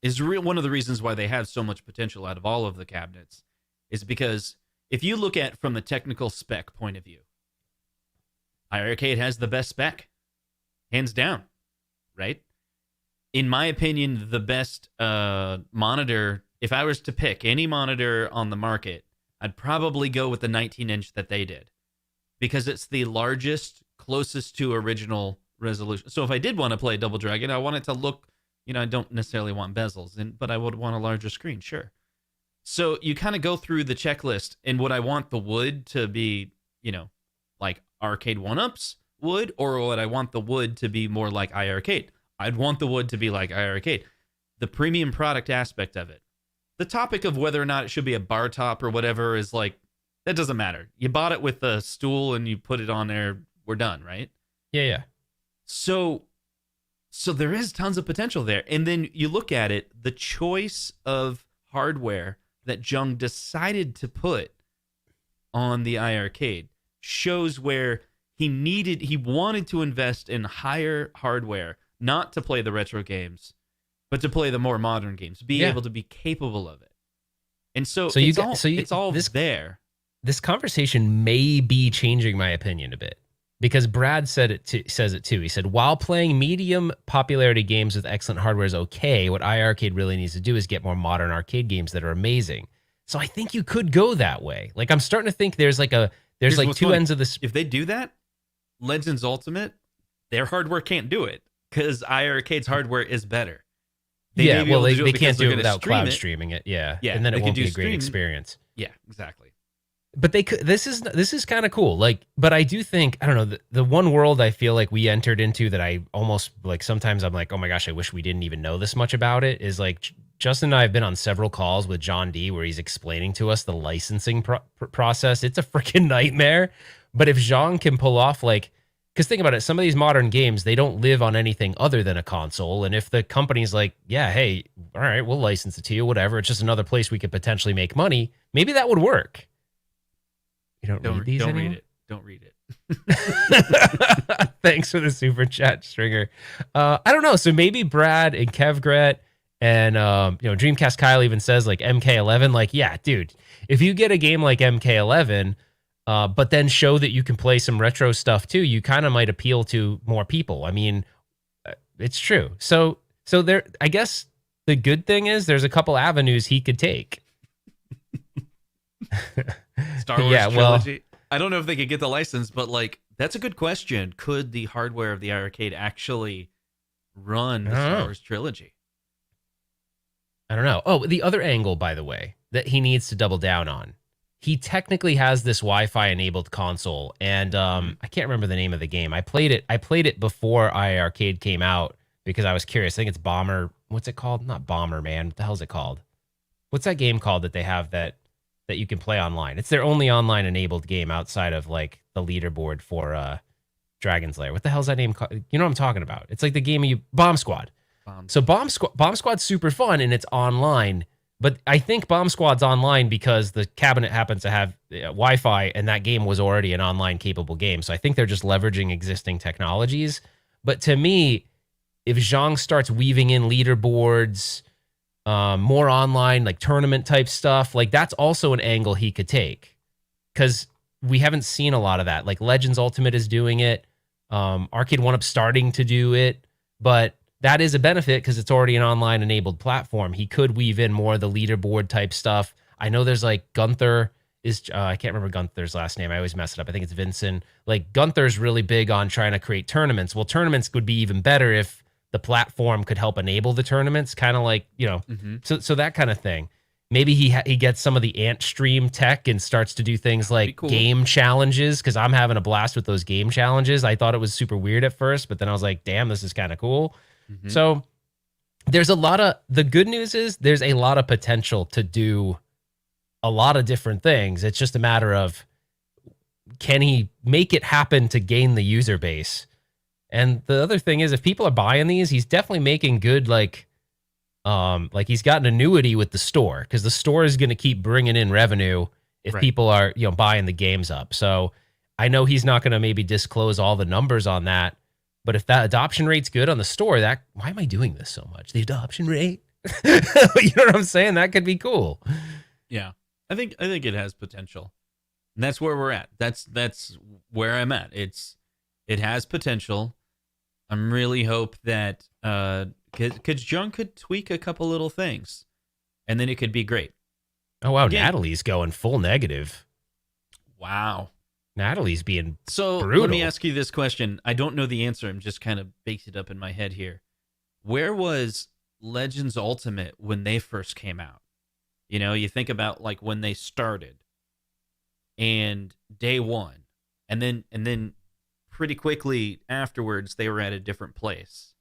is one of the reasons why they have so much potential out of all of the cabinets, is because if you look at from the technical spec point of view, iArcade has the best spec, hands down, right? In my opinion, the best monitor, if I was to pick any monitor on the market, I'd probably go with the 19-inch that they did, because it's the largest, closest to original resolution. So if I did want to play Double Dragon, I want it to look, I don't necessarily want bezels, but I would want a larger screen, sure. So you kind of go through the checklist, and would I want the wood to be, like Arcade 1-Ups would, or would I want the wood to be more like iArcade? I'd want the wood to be like iArcade. The premium product aspect of it. The topic of whether or not it should be a bar top or whatever is like, that doesn't matter. You bought it with a stool and you put it on there, we're done, right? Yeah. So there is tons of potential there. And then you look at it, the choice of hardware that Jung decided to put on the iArcade shows where he wanted to invest in higher hardware, not to play the retro games, but to play the more modern games, be able to be capable of it. And it's all there. This conversation may be changing my opinion a bit, because Brad says it too. He said, while playing medium popularity games with excellent hardware is okay, what iArcade really needs to do is get more modern arcade games that are amazing. So I think you could go that way. Like, I'm starting to think there's two ends of this. If they do that, Legends Ultimate, their hardware can't do it, because iArcade's hardware is better. They Yeah, may be well, able to do they it because can't they're do it going to without stream cloud it. streaming it. Yeah, Yeah, and then they it could won't do be a great streaming. experience. Yeah, exactly. But they could. This is kind of cool. Like, but I do think I don't know the one world I feel like we entered into that I almost like sometimes I'm like, oh my gosh, I wish we didn't even know this much about it. Is like Justin and I have been on several calls with John D where he's explaining to us the licensing process. It's a freaking nightmare. But if Zhang can pull off like, because think about it, some of these modern games they don't live on anything other than a console. And if the company's like, yeah, hey, all right, we'll license it to you, whatever. It's just another place we could potentially make money. Maybe that would work. You don't read these Don't anymore? read it. Don't read it. Thanks for the super chat, Stringer. I don't know. So maybe Brad and Kevgret and Dreamcast Kyle even says like MK11. Like, yeah, dude, if you get a game like MK11, but then show that you can play some retro stuff too, you kind of might appeal to more people. I mean, it's true. So there. I guess the good thing is there's a couple avenues he could take. Star Wars Yeah, well- trilogy. I don't know if they could get the license, but like that's a good question. Could the hardware of the iArcade actually run the Star Wars trilogy? I don't know. Oh, the other angle, by the way, that he needs to double down on. He technically has this Wi-Fi enabled console, and I can't remember the name of the game. I played it before iArcade came out because I was curious. I think it's Bomber. What's it called? Not Bomber, man. What the hell is it called? What's that game called that they have that you can play online? It's their only online enabled game outside of like the leaderboard for Dragon's Lair. What the hell's that name called? You know what I'm talking about? It's like the game Bomb Squad. So Bomb Squad's super fun and it's online, but I think Bomb Squad's online because the cabinet happens to have Wi-Fi and that game was already an online capable game. So I think they're just leveraging existing technologies. But to me, if Zhang starts weaving in leaderboards, more online, like tournament type stuff, like that's also an angle he could take because we haven't seen a lot of that. Like Legends Ultimate is doing it. Arcade 1-Up starting to do it, but that is a benefit because it's already an online enabled platform. He could weave in more of the leaderboard type stuff. I know there's like Gunther is, I can't remember Gunther's last name. I always mess it up. I think it's Vincent. Like Gunther's really big on trying to create tournaments. Well, tournaments would be even better if the platform could help enable the tournaments, kind of like, so that kind of thing. Maybe he gets some of the Ant Stream tech and starts to do things like cool. game challenges, because I'm having a blast with those game challenges. I thought it was super weird at first, but then I was like, damn, this is kind of cool. So there's the good news is there's a lot of potential to do a lot of different things. It's just a matter of, can he make it happen to gain the user base? And the other thing is, if people are buying these, he's definitely making good, like he's got an annuity with the store, because the store is going to keep bringing in revenue if people are, buying the games up. So I know he's not going to maybe disclose all the numbers on that, but if that adoption rate's good on the store, why am I doing this so much? The adoption rate, you know what I'm saying? That could be cool. Yeah, I think it has potential, and that's where we're at. That's where I'm at. It has potential. I'm really hope that because John could tweak a couple little things, and then it could be great. Oh wow, again, Natalie's going full negative. Wow, Natalie's being so brutal. Let me ask you this question. I don't know the answer. I'm just kind of baked it up in my head here. Where was Legends Ultimate when they first came out? You think about like when they started and day one, and then pretty quickly afterwards they were at a different place.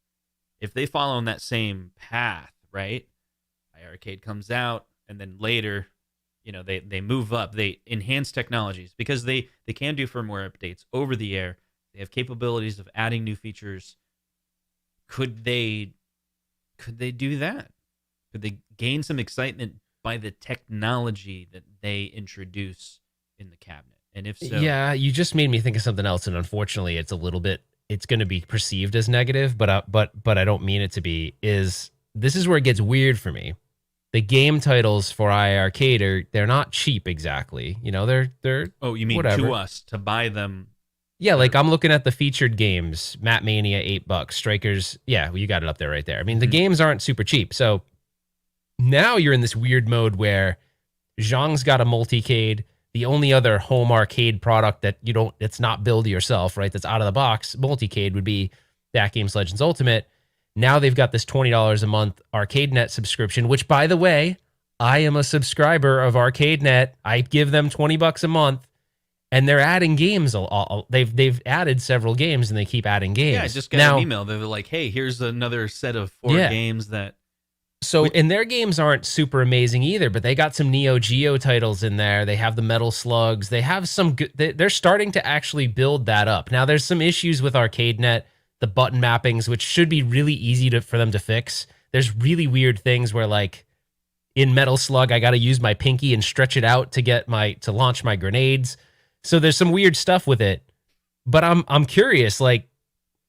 If they follow on that same path, right? iArcade comes out, and then later, they move up. They enhance technologies because they can do firmware updates over the air. They have capabilities of adding new features. Could they do that? Could they gain some excitement by the technology that they introduce in the cabinet? And if so, yeah, you just made me think of something else, and unfortunately, it's going to be perceived as negative, but I don't mean it to be. This is where it gets weird for me. The game titles for iArcade they're not cheap exactly. They're oh, you mean whatever. To us to buy them? Yeah, like I'm looking at the featured games, Map Mania, $8, Strikers. Yeah, well, you got it up there right there. I mean, the games aren't super cheap. So now you're in this weird mode where Zhang's got a multicade. The only other home arcade product that it's not build yourself, right? That's out of the box multicade would be That Game's Legends Ultimate. Now they've got this $20 a month ArcadeNet subscription, which, by the way, I am a subscriber of ArcadeNet. I give them $20 a month, and they're adding games. They've added several games, and they keep adding games. Yeah, I just got an email. They're like, "Hey, here's another set of 4 games that." So, and their games aren't super amazing either, but they got some Neo Geo titles in there. They have the Metal Slugs. They have some good. They're starting to actually build that up. Now, there's some issues with ArcadeNet, the button mappings, which should be really easy for them to fix. There's really weird things where, like, in Metal Slug, I got to use my pinky and stretch it out to launch my grenades. So there's some weird stuff with it. But I'm curious, like,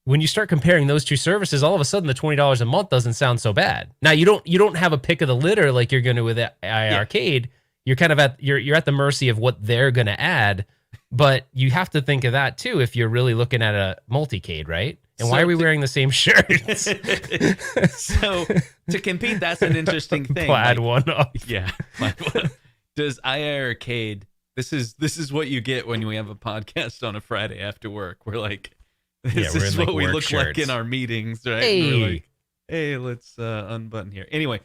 when you start comparing those two services, all of a sudden the $20 a month doesn't sound so bad. Now you don't have a pick of the litter like you're going to with iArcade. You're kind of you're at the mercy of what they're going to add, but you have to think of that too if you're really looking at a multicade, right? And why are we wearing the same shirts? So to compete, that's an interesting thing. Plaid one up. Yeah. Does iArcade? This is what you get when we have a podcast on a Friday after work. We're like, this is what we look like in our meetings, right? Hey, we're like, hey, let's unbutton here. Anyway,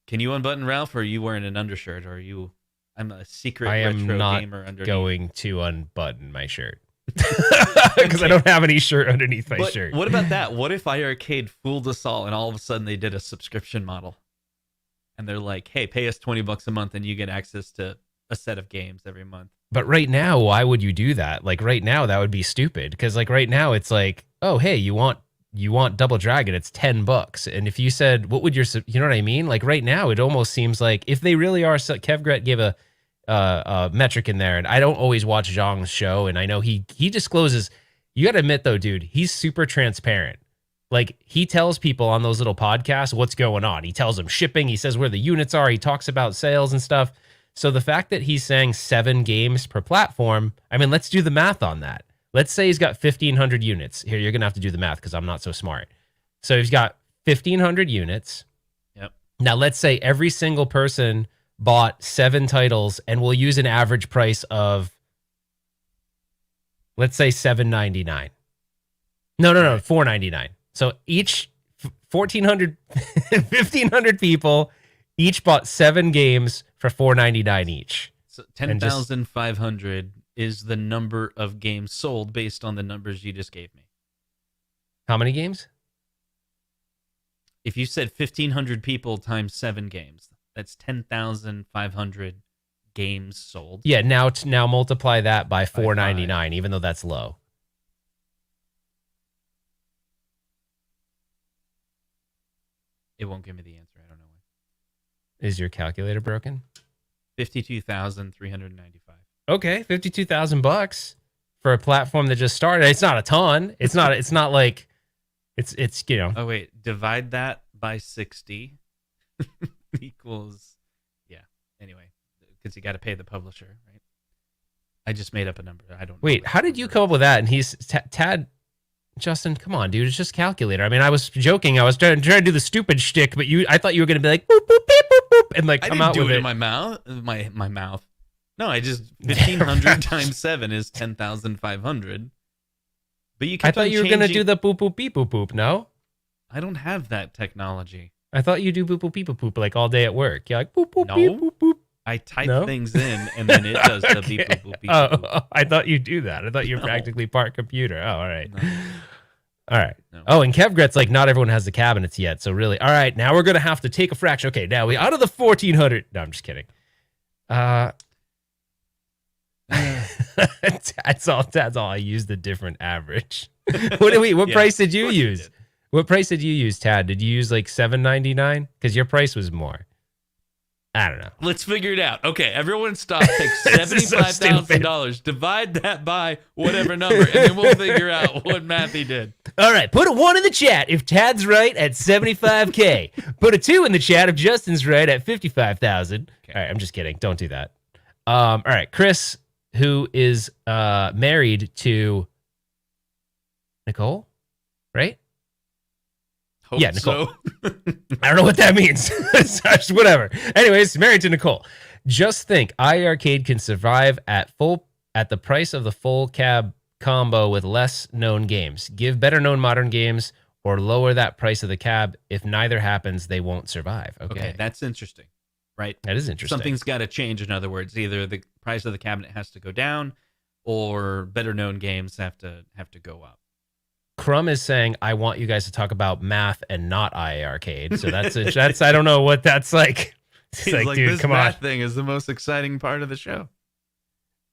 can you unbutton, Ralph? Or are you wearing an undershirt? Or are you? I'm a secret retro gamer underneath. Going to unbutton my shirt because I don't have any shirt underneath my shirt. What about that? What if iArcade fooled us all, and all of a sudden they did a subscription model, and they're like, "Hey, pay us $20 a month, and you get access to a set of games every month." But right now, why would you do that? Like right now, that would be stupid because like right now, it's like, oh, hey, you want Double Dragon? It's $10. And if you said, what would you know what I mean? Like right now, it almost seems like if they really are, Kevgret gave a metric in there, and I don't always watch Zhang's show, and I know he discloses. You got to admit though, dude, he's super transparent. Like he tells people on those little podcasts what's going on. He tells them shipping. He says where the units are. He talks about sales and stuff. So the fact that he's saying 7 games per platform, I mean, let's do the math on that. Let's say he's got 1,500 units. Here, you're going to have to do the math because I'm not so smart. So he's got 1,500 units. Yep. Now, let's say every single person bought 7 titles, and we'll use an average price of, let's say, $7.99. No, $4.99. So each 1,500 people each bought 7 games for $4.99 each. So 10,500 is the number of games sold based on the numbers you just gave me. How many games? If you said 1,500 people times 7 games, that's 10,500 games sold. Yeah, now multiply that by $4.99, even though that's low. It won't give me the answer. I don't know. Is your calculator broken? 52,395. Okay, $52,000 for a platform that just started. It's not a ton. It's not like it's you know. Oh wait, divide that by 60 equals Anyway, because you got to pay the publisher, right? I just made up a number. I don't. Wait, how did you come up with that? And he's Tad. Justin, come on, dude. It's just calculator. I mean, I was joking. I was trying to do the stupid shtick, but I thought you were going to be like, boop, boop, beep, boop, boop, and like come out with it. I didn't do it in my mouth. My mouth. No, I just 1,500 times 7 is 10,500. But you. I thought you were going to do the boop, boop, beep, boop, boop. No, I don't have that technology. I thought you do boop, boop, beep, boop, boop like all day at work. You're like boop, boop, no. beep, boop, boop. I type things in and then it does the beep, boop, boop, beep, boop. Oh, I thought you do that. I thought you're practically part computer. Oh, all right. No. All right. No. Oh, and Kevgret's like, not everyone has the cabinets yet. So really, all right, now we're going to have to take a fraction. Okay, now we out of the 1,400. No, I'm just kidding. That's all. I used the different average. What price did you use? What price did you use, Tad? Did you use like $7.99? Because your price was more. I don't know. Let's figure it out. Okay, everyone stop. Take $75,000. Divide that by whatever number, and then we'll figure out what math he did. All right, put a 1 in the chat if Tad's right at 75K. Put a 2 in the chat if Justin's right at 55,000. Okay. All right, I'm just kidding. Don't do that. All right, Chris, who is married to Nicole, right? Hope yeah, Nicole. So. I don't know what that means. Whatever. Anyways, married to Nicole. Just think, iArcade can survive at the price of the full cab combo with less known games. Give better known modern games or lower that price of the cab. If neither happens, they won't survive. Okay, that's interesting, right? That is interesting. Something's got to change. In other words, either the price of the cabinet has to go down, or better known games have to go up. Crumb is saying, I want you guys to talk about math and not iArcade. So that's I don't know what that's like. It's like, dude, this come on. math thing is the most exciting part of the show.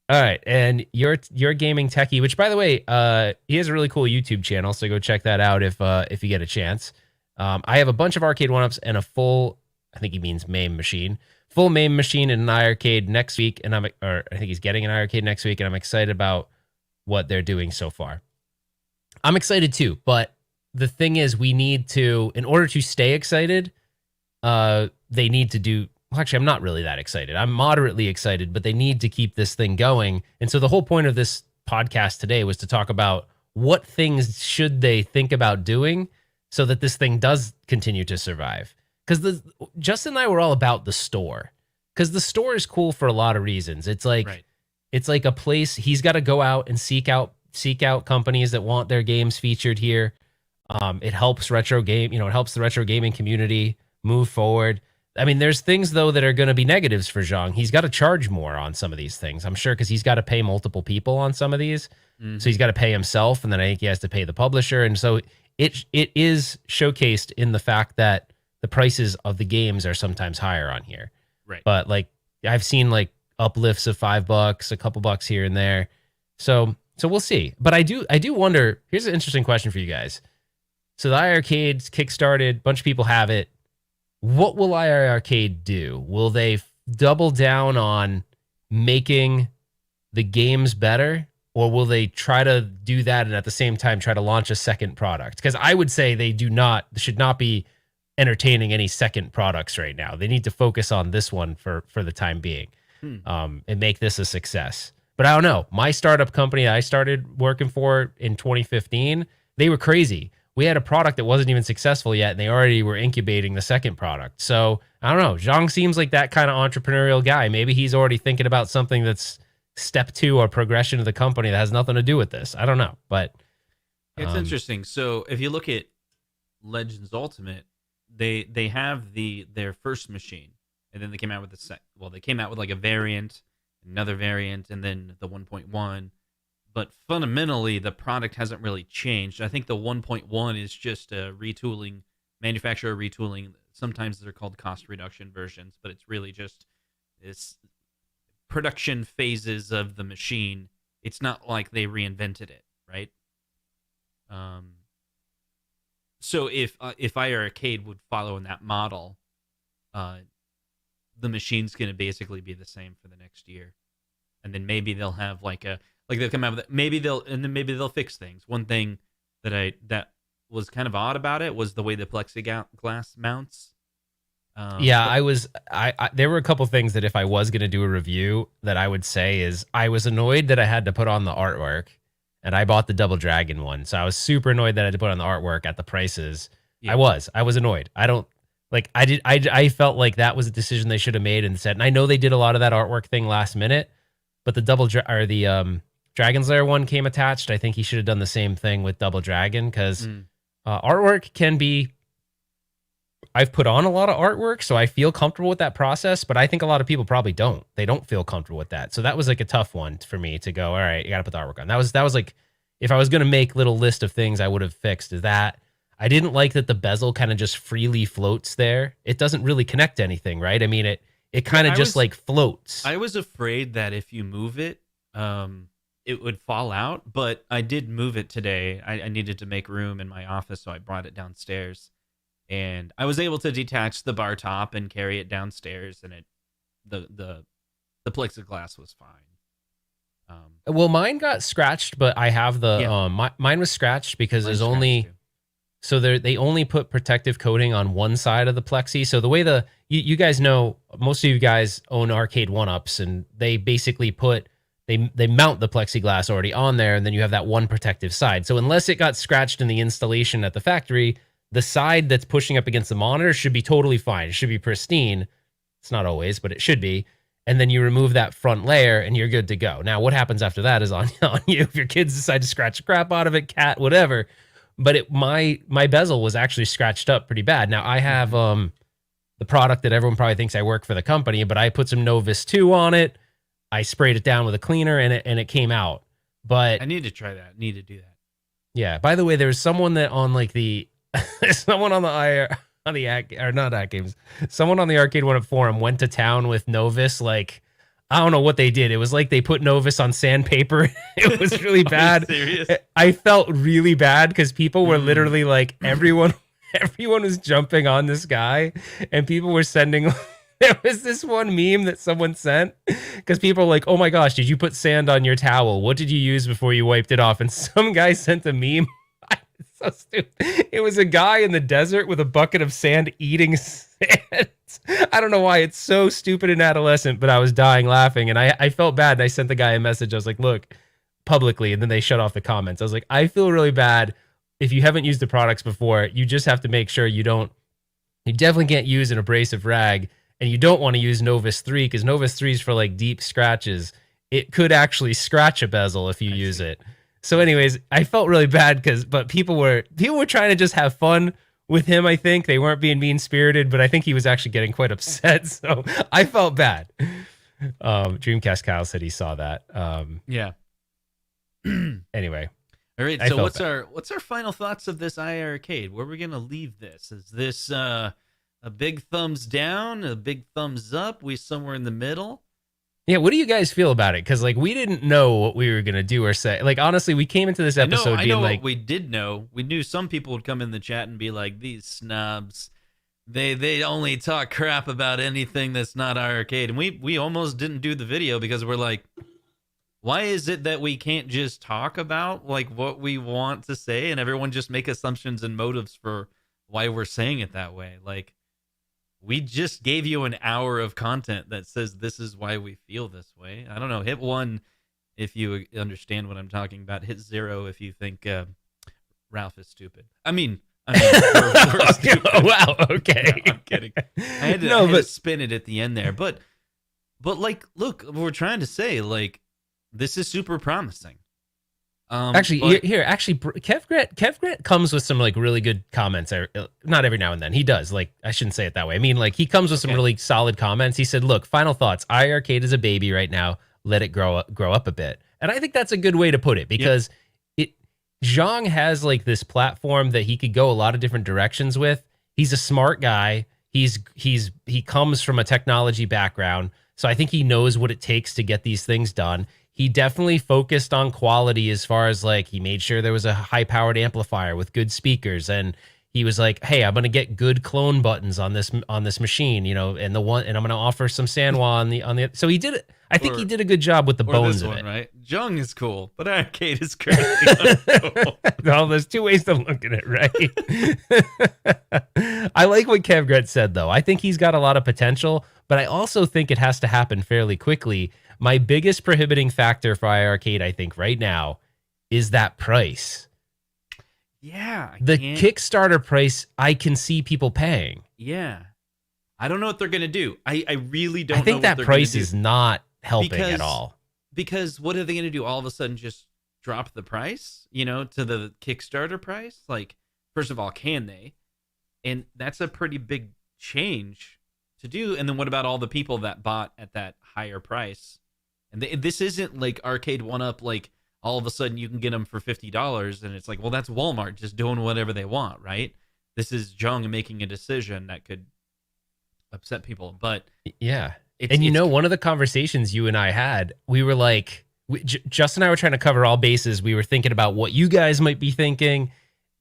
All right, and your gaming techie, which by the way, he has a really cool YouTube channel, so go check that out if you get a chance. I have a bunch of arcade one-ups and a full, I think he means MAME machine, full MAME machine in an iArcade next week, and I think he's getting an iArcade next week, and I'm excited about what they're doing so far. I'm excited too, but the thing is, we need to, in order to stay excited, they need to do. Well, actually, I'm not really that excited. I'm moderately excited, but they need to keep this thing going. And so the whole point of this podcast today was to talk about what things should they think about doing so that this thing does continue to survive. Because Justin and I were all about the store, because the store is cool for a lot of reasons. It's like It's like a place he's got to go out and seek out companies that want their games featured here. It helps it helps the retro gaming community move forward. I mean, there's things, though, that are going to be negatives for Zhang. He's got to charge more on some of these things, I'm sure, because he's got to pay multiple people on some of these. Mm-hmm. So he's got to pay himself, and then I think he has to pay the publisher. And so it is showcased in the fact that the prices of the games are sometimes higher on here. Right. But, like, I've seen, like, uplifts of $5, a couple bucks here and there. So we'll see. But I do wonder, here's an interesting question for you guys. So the iArcade kickstarted, a bunch of people have it. What will iArcade do? Will they double down on making the games better, or will they try to do that and at the same time try to launch a second product? Because I would say they should not be entertaining any second products right now. They need to focus on this one for the time being, and make this a success. But I don't know. My startup company I started working for in 2015, they were crazy. We had a product that wasn't even successful yet, and they already were incubating the second product. So I don't know. Zhang seems like that kind of entrepreneurial guy. Maybe he's already thinking about something that's step 2 or progression of the company that has nothing to do with this. I don't know, but it's interesting. So if you look at Legends Ultimate, they have their first machine, and then they came out with they came out with like a variant, another variant, and then the 1.1. But fundamentally, the product hasn't really changed. I think the 1.1 is just a retooling, manufacturer retooling. Sometimes they're called cost reduction versions, but it's really just this production phases of the machine. It's not like they reinvented it, right? So if iArcade would follow in that model, the machine's going to basically be the same for the next year, and then maybe they'll have they'll come out with maybe they'll fix things. One thing that was kind of odd about it was the way the plexiglass mounts. There were a couple things that if I was going to do a review that I would say is I was annoyed that I had to put on the artwork, and I bought the Double Dragon one. So I was super annoyed that I had to put on the artwork at the prices. Yeah. I was annoyed. I felt like that was a decision they should have made and said, and I know they did a lot of that artwork thing last minute, but the Dragon's Lair one came attached. I think he should have done the same thing with Double Dragon, because artwork can be... I've put on a lot of artwork, so I feel comfortable with that process, but I think a lot of people probably don't. They don't feel comfortable with that. So that was like a tough one for me to go, all right, you got to put the artwork on. That was like, if I was going to make little list of things I would have fixed, is that I didn't like that the bezel kind of just freely floats there. It doesn't really connect to anything, right? I mean, it kind of just like floats. I was afraid that if you move it, it would fall out, but I did move it today. I needed to make room in my office, so I brought it downstairs, and I was able to detach the bar top and carry it downstairs, and the plexiglass was fine. Well, mine got scratched, but I have mine was scratched because there's only... So they only put protective coating on one side of the plexi. So the way you guys know, most of you guys own arcade one-ups, and they basically they mount the plexiglass already on there, and then you have that one protective side. So unless it got scratched in the installation at the factory, the side that's pushing up against the monitor should be totally fine. It should be pristine. It's not always, but it should be. And then you remove that front layer, and you're good to go. Now, what happens after that is on you. If your kids decide to scratch the crap out of it, cat, whatever. but my bezel was actually scratched up pretty bad. Now I have the product that everyone probably thinks I work for the company, but I put some Novus 2 on it. I sprayed it down with a cleaner and it came out. But I need to try that. Need to do that. yeah, by the way, there was someone that on like the someone on not at games. Someone on the Arcade One Up forum went to town with Novus. Like, I don't know what they did. It was like they put Novus on sandpaper. It was really bad. Serious? I felt really bad because people were literally like everyone was jumping on this guy, and people were sending. There was this one meme that someone sent because people were like, "Oh my gosh, did you put sand on your towel? What did you use before you wiped it off?" And some guy sent a meme. It's so stupid. It was a guy in the desert with a bucket of sand eating sand. I don't know why it's so stupid and adolescent, but I was dying laughing, and I felt bad. And I sent the guy a message. I was like, "Look, publicly," and then they shut off the comments. I was like, "I feel really bad. If you haven't used the products before, you just have to make sure you don't. You definitely can't use an abrasive rag." And you don't want to use Novus 3 because Novus 3 is for like deep scratches. It could actually scratch a bezel if you use it. So anyways, I felt really bad but people were trying to just have fun with him. I think they weren't being mean spirited, but I think he was actually getting quite upset. So I felt bad. Dreamcast Kyle said he saw that. Yeah. Anyway. All right. So what's our final thoughts of this iArcade? Where are we gonna leave this? Is this a big thumbs down, a big thumbs up? We somewhere in the middle? Yeah, what do you guys feel about it? Because like we didn't know what we were gonna do or say. Like honestly, we came into this episode I being know like, what we did know. We knew some people would come in the chat and be like, "These snobs, they only talk crap about anything that's not iArcade." And we almost didn't do the video because we're like, why is it that we can't just talk about like what we want to say and everyone just make assumptions and motives for why we're saying it that way? Like, we just gave you an hour of content that says this is why we feel this way. I don't know. Hit 1 if you understand what I'm talking about. Hit 0 if you think Ralph is stupid. I mean we're stupid. Oh, wow, okay. No, I'm kidding. I had to spin it at the end there. But like, look, we're trying to say, like, this is super promising. Actually, Kev Grant comes with some like really good comments. Not every now and then he does. Like, I shouldn't say it that way. I mean, like, he comes with some really solid comments. He said, "Look, final thoughts. iArcade is a baby right now. Let it grow up a bit." And I think that's a good way to put it because Zhang has like this platform that he could go a lot of different directions with. He's a smart guy. He comes from a technology background, so I think he knows what it takes to get these things done. He definitely focused on quality as far as like he made sure there was a high-powered amplifier with good speakers, and he was like, "Hey, I'm gonna get good clone buttons on this machine, and I'm gonna offer some Sanwa on the." So he did it. I think he did a good job with the bones of it. Right? Zhang is cool, but iArcade is crazy. Well, there's two ways to look at it, right? I like what Kev Grant said though. I think he's got a lot of potential, but I also think it has to happen fairly quickly. My biggest prohibiting factor for iArcade, I think, right now, is that price. Yeah. The Kickstarter price, I can see people paying. Yeah. I don't know what they're going to do. I really don't know. I think that price is not helping at all. Because what are they going to do? All of a sudden just drop the price, to the Kickstarter price? Like, first of all, can they? And that's a pretty big change to do. And then what about all the people that bought at that higher price? And this isn't like Arcade 1-Up, like all of a sudden you can get them for $50 and it's like, well, that's Walmart just doing whatever they want, right? This is Zhang making a decision that could upset people. But yeah. One of the conversations you and I had, we were like, Justin and I were trying to cover all bases. We were thinking about what you guys might be thinking.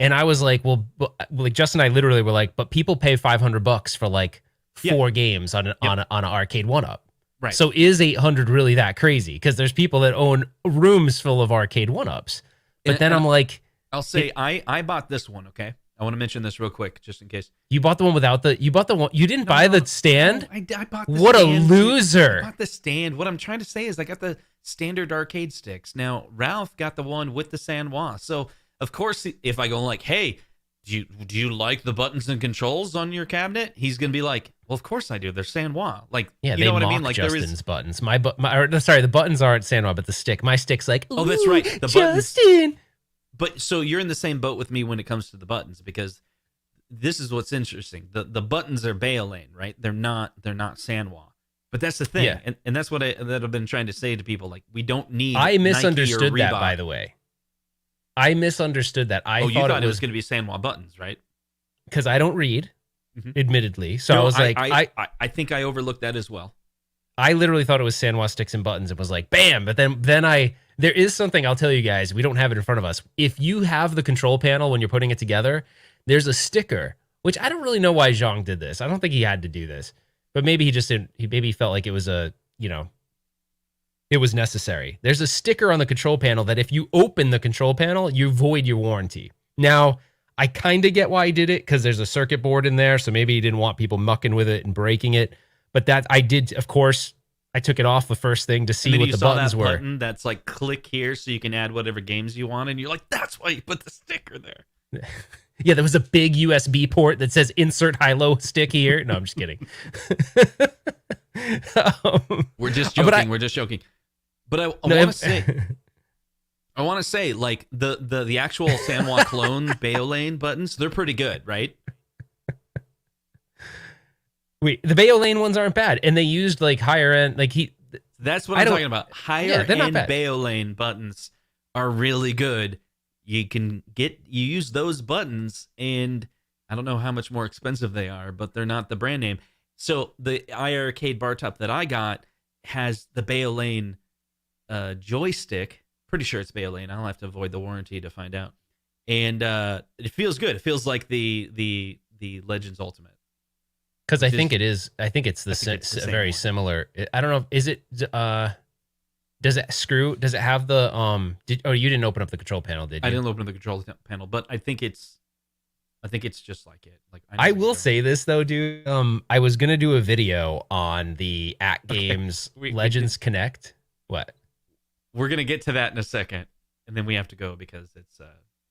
And I was like, well, like Justin and I literally were like, but people pay $500 for like 4 games on an Arcade 1-Up. Right. So is 800 really that crazy? Because there's people that own rooms full of Arcade 1-Ups. But then I'm like, I'll say I bought this one. Okay, I want to mention this real quick, just in case. You bought the one without the. You bought the one. You didn't buy the stand. No, I bought. The what stand. A loser! I bought the stand. What I'm trying to say is, I got the standard arcade sticks. Now Ralph got the one with the Sanwa. So of course, if I go like, hey, do you like the buttons and controls on your cabinet? He's gonna be like, well, of course I do. They're Sanwa. Like, yeah, you know what I mean? Like, Justin's buttons. The buttons aren't Sanwa, but the stick. My stick's like, oh, that's right. The Justin. But so you're in the same boat with me when it comes to the buttons, because this is what's interesting. The buttons are Baolane, right? They're not Sanwa. But that's the thing, Yeah. and that's what I've been trying to say to people. Like, we don't need. I Nike or misunderstood that, Reebok. by the way. I misunderstood that. You thought it was going to be Sanwa buttons, right? because I don't read, Mhm. admittedly. So No, I was like, I think I overlooked that as well. I literally thought it was Sanwa sticks and buttons. It was like, bam. But then there is something I'll tell you guys. We don't have it in front of us. If you have the control panel when you're putting it together, there's a sticker, which I don't really know why Zhang did this. I don't think he had to do this, but maybe he just didn't. Maybe he felt like it was it was necessary. There's a sticker on the control panel that if you open the control panel, you void your warranty. Now, I kind of get why he did it because there's a circuit board in there, so maybe he didn't want people mucking with it and breaking it. But that I did, of course, I took it off the first thing to see what the buttons were. Button that's like click here so you can add whatever games you want, and you're like, that's why you put the sticker there. Yeah, there was a big USB port that says insert high-low stick here. No, I'm just kidding. We're just joking. We're just joking. But I want to say, like the actual Sanwa clone Baolane buttons, they're pretty good, right? Wait, the Baolane ones aren't bad, and they used like higher end, like That's what I'm talking about. Higher end Baolane buttons are really good. You use those buttons, and I don't know how much more expensive they are, but they're not the brand name. So the iArcade bar top that I got has the Baolane joystick. Pretty sure it's Baolane. I'll have to avoid the warranty to find out. And it feels good. It feels like the Legends Ultimate. Because I think it is. I think it's very similar. I don't know. Is it? Does it screw? Does it have the you didn't open up the control panel, did you? I didn't open up the control panel, but I think it's just like it. Like I will say this though, dude. I was gonna do a video on the iGames Legends Connect. What? We're gonna get to that in a second, and then we have to go because it's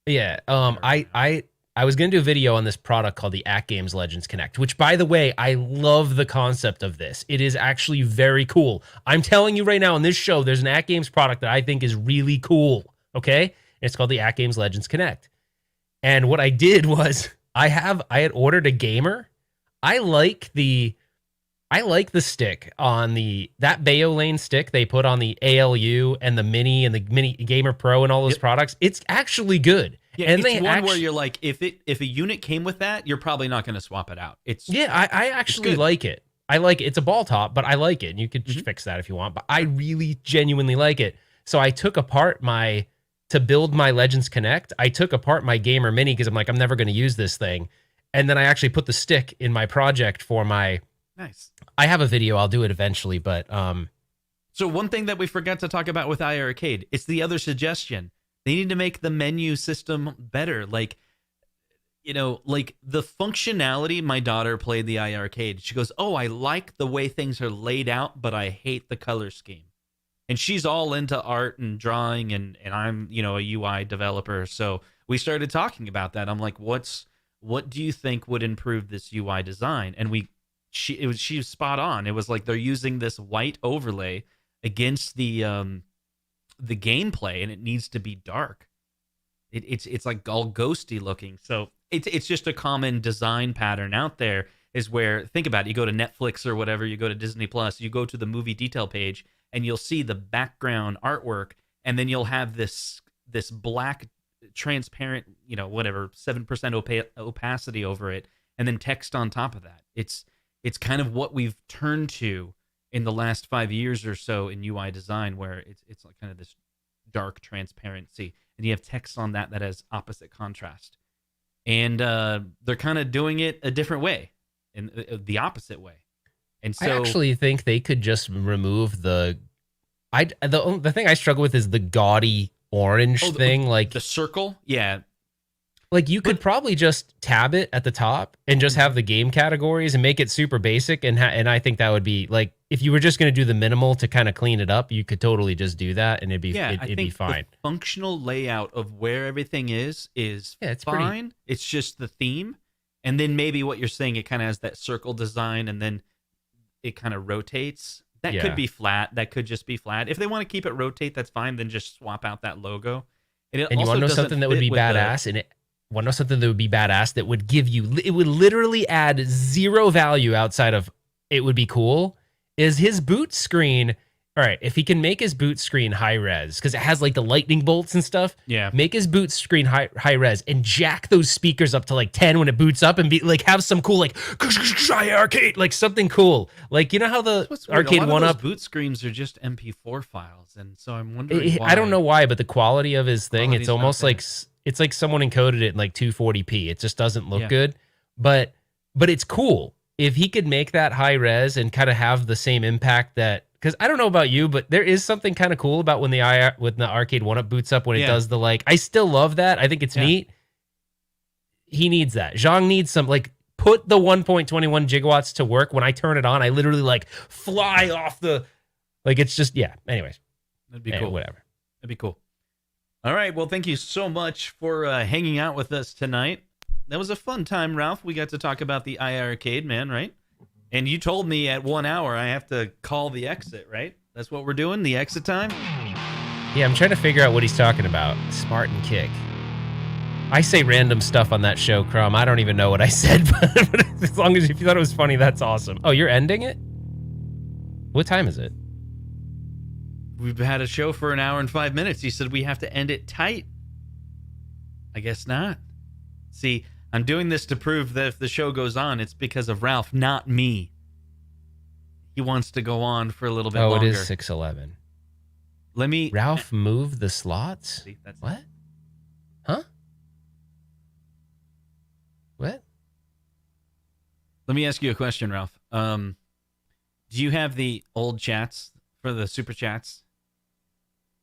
yeah. I was going to do a video on this product called the iGames Legends Connect, which, by the way, I love the concept of this. It is actually very cool. I'm telling you right now on this show, there's an iGames product that I think is really cool, okay? It's called the iGames Legends Connect. And what I did was I had ordered a gamer. I like the stick on that Baolane stick they put on the ALU and the Mini Gamer Pro and all those products. It's actually good. Yeah, and it's one where you're like, if a unit came with that, you're probably not going to swap it out. I actually like it. I like it. It's a ball top, but I like it. And you could fix that if you want. But I really genuinely like it. So I took apart to build my Legends Connect. I took apart my Gamer Mini because I'm like, I'm never going to use this thing. And then I actually put the stick in my project for my. Nice. I have a video. I'll do it eventually, but So one thing that we forgot to talk about with iArcade, it's the other suggestion. They need to make the menu system better. Like, like the functionality. My daughter played the iArcade. She goes, "Oh, I like the way things are laid out, but I hate the color scheme." And she's all into art and drawing, and I'm, a UI developer. So we started talking about that. I'm like, what do you think would improve this UI design? And she was spot on. It was like they're using this white overlay against the gameplay, and it needs to be dark. It's like all ghosty looking. So it's just a common design pattern out there, is where, think about it, you go to Netflix or whatever, you go to Disney Plus, you go to the movie detail page, and you'll see the background artwork, and then you'll have this black transparent, 7% opacity over it, and then text on top of that. It's kind of what we've turned to in the last 5 years or so in UI design, where it's like kind of this dark transparency, and you have text on that has opposite contrast. And they're kind of doing it a different way, in the opposite way. And so I actually think they could just remove the thing I struggle with is the gaudy orange thing, like the circle. Yeah. Like you could probably just tab it at the top and just have the game categories and make it super basic. And I think that would be like, if you were just going to do the minimal to kind of clean it up, you could totally just do that and it'd be fine. The functional layout of where everything is it's fine. It's just the theme. And then maybe what you're saying, it kind of has that circle design, and then it kind of rotates. That could be flat. That could just be flat. If they want to keep it rotate, that's fine. Then just swap out that logo. And it And you want also to know doesn't something that would fit be with badass? And it want to know something that would be badass that would give you, it would literally add zero value outside of it would be cool, is his boot screen. All right, if he can make his boot screen high res, because it has like the lightning bolts and stuff, Yeah. make his boot screen high res and jack those speakers up to like 10 when it boots up and be like have some cool like iArcade, like something cool. Like, you know how the What's weird, arcade a lot one of those up, boot screens are just MP4 files, and so I'm wondering why. I don't know why, but the quality of his thing, Quality's it's almost not there. like it's like someone encoded it in like 240p. It just doesn't look Yeah. good, but it's cool. If he could make that high res and kind of have the same impact that, because I don't know about you, but there is something kind of cool about when the arcade one up boots up when it Yeah. does the like. I still love that. I think it's Yeah. neat. He needs that. Zhang needs some like put the 1.21 gigawatts to work. When I turn it on, I literally like fly off the like. It's just yeah. Anyways, That'd be cool. Whatever. That'd be cool. All right. Well, thank you so much for hanging out with us tonight. That was a fun time, Ralph. We got to talk about the iArcade, man, right? And you told me at 1 hour I have to call the exit, right? That's what we're doing, the exit time? Yeah, I'm trying to figure out what he's talking about. Smart and kick. I say random stuff on that show, Crumb. I don't even know what I said, but as long as if you thought it was funny, that's awesome. Oh, you're ending it? What time is it? We've had a show for 1 hour and 5 minutes. You said we have to end it tight. I guess not. See, I'm doing this to prove that if the show goes on, it's because of Ralph, not me. He wants to go on for a little bit longer. Oh, it is 6:11. Let me... Ralph moved the slots? See, that's What? Huh? What? Let me ask you a question, Ralph. Do you have the old chats for the super chats?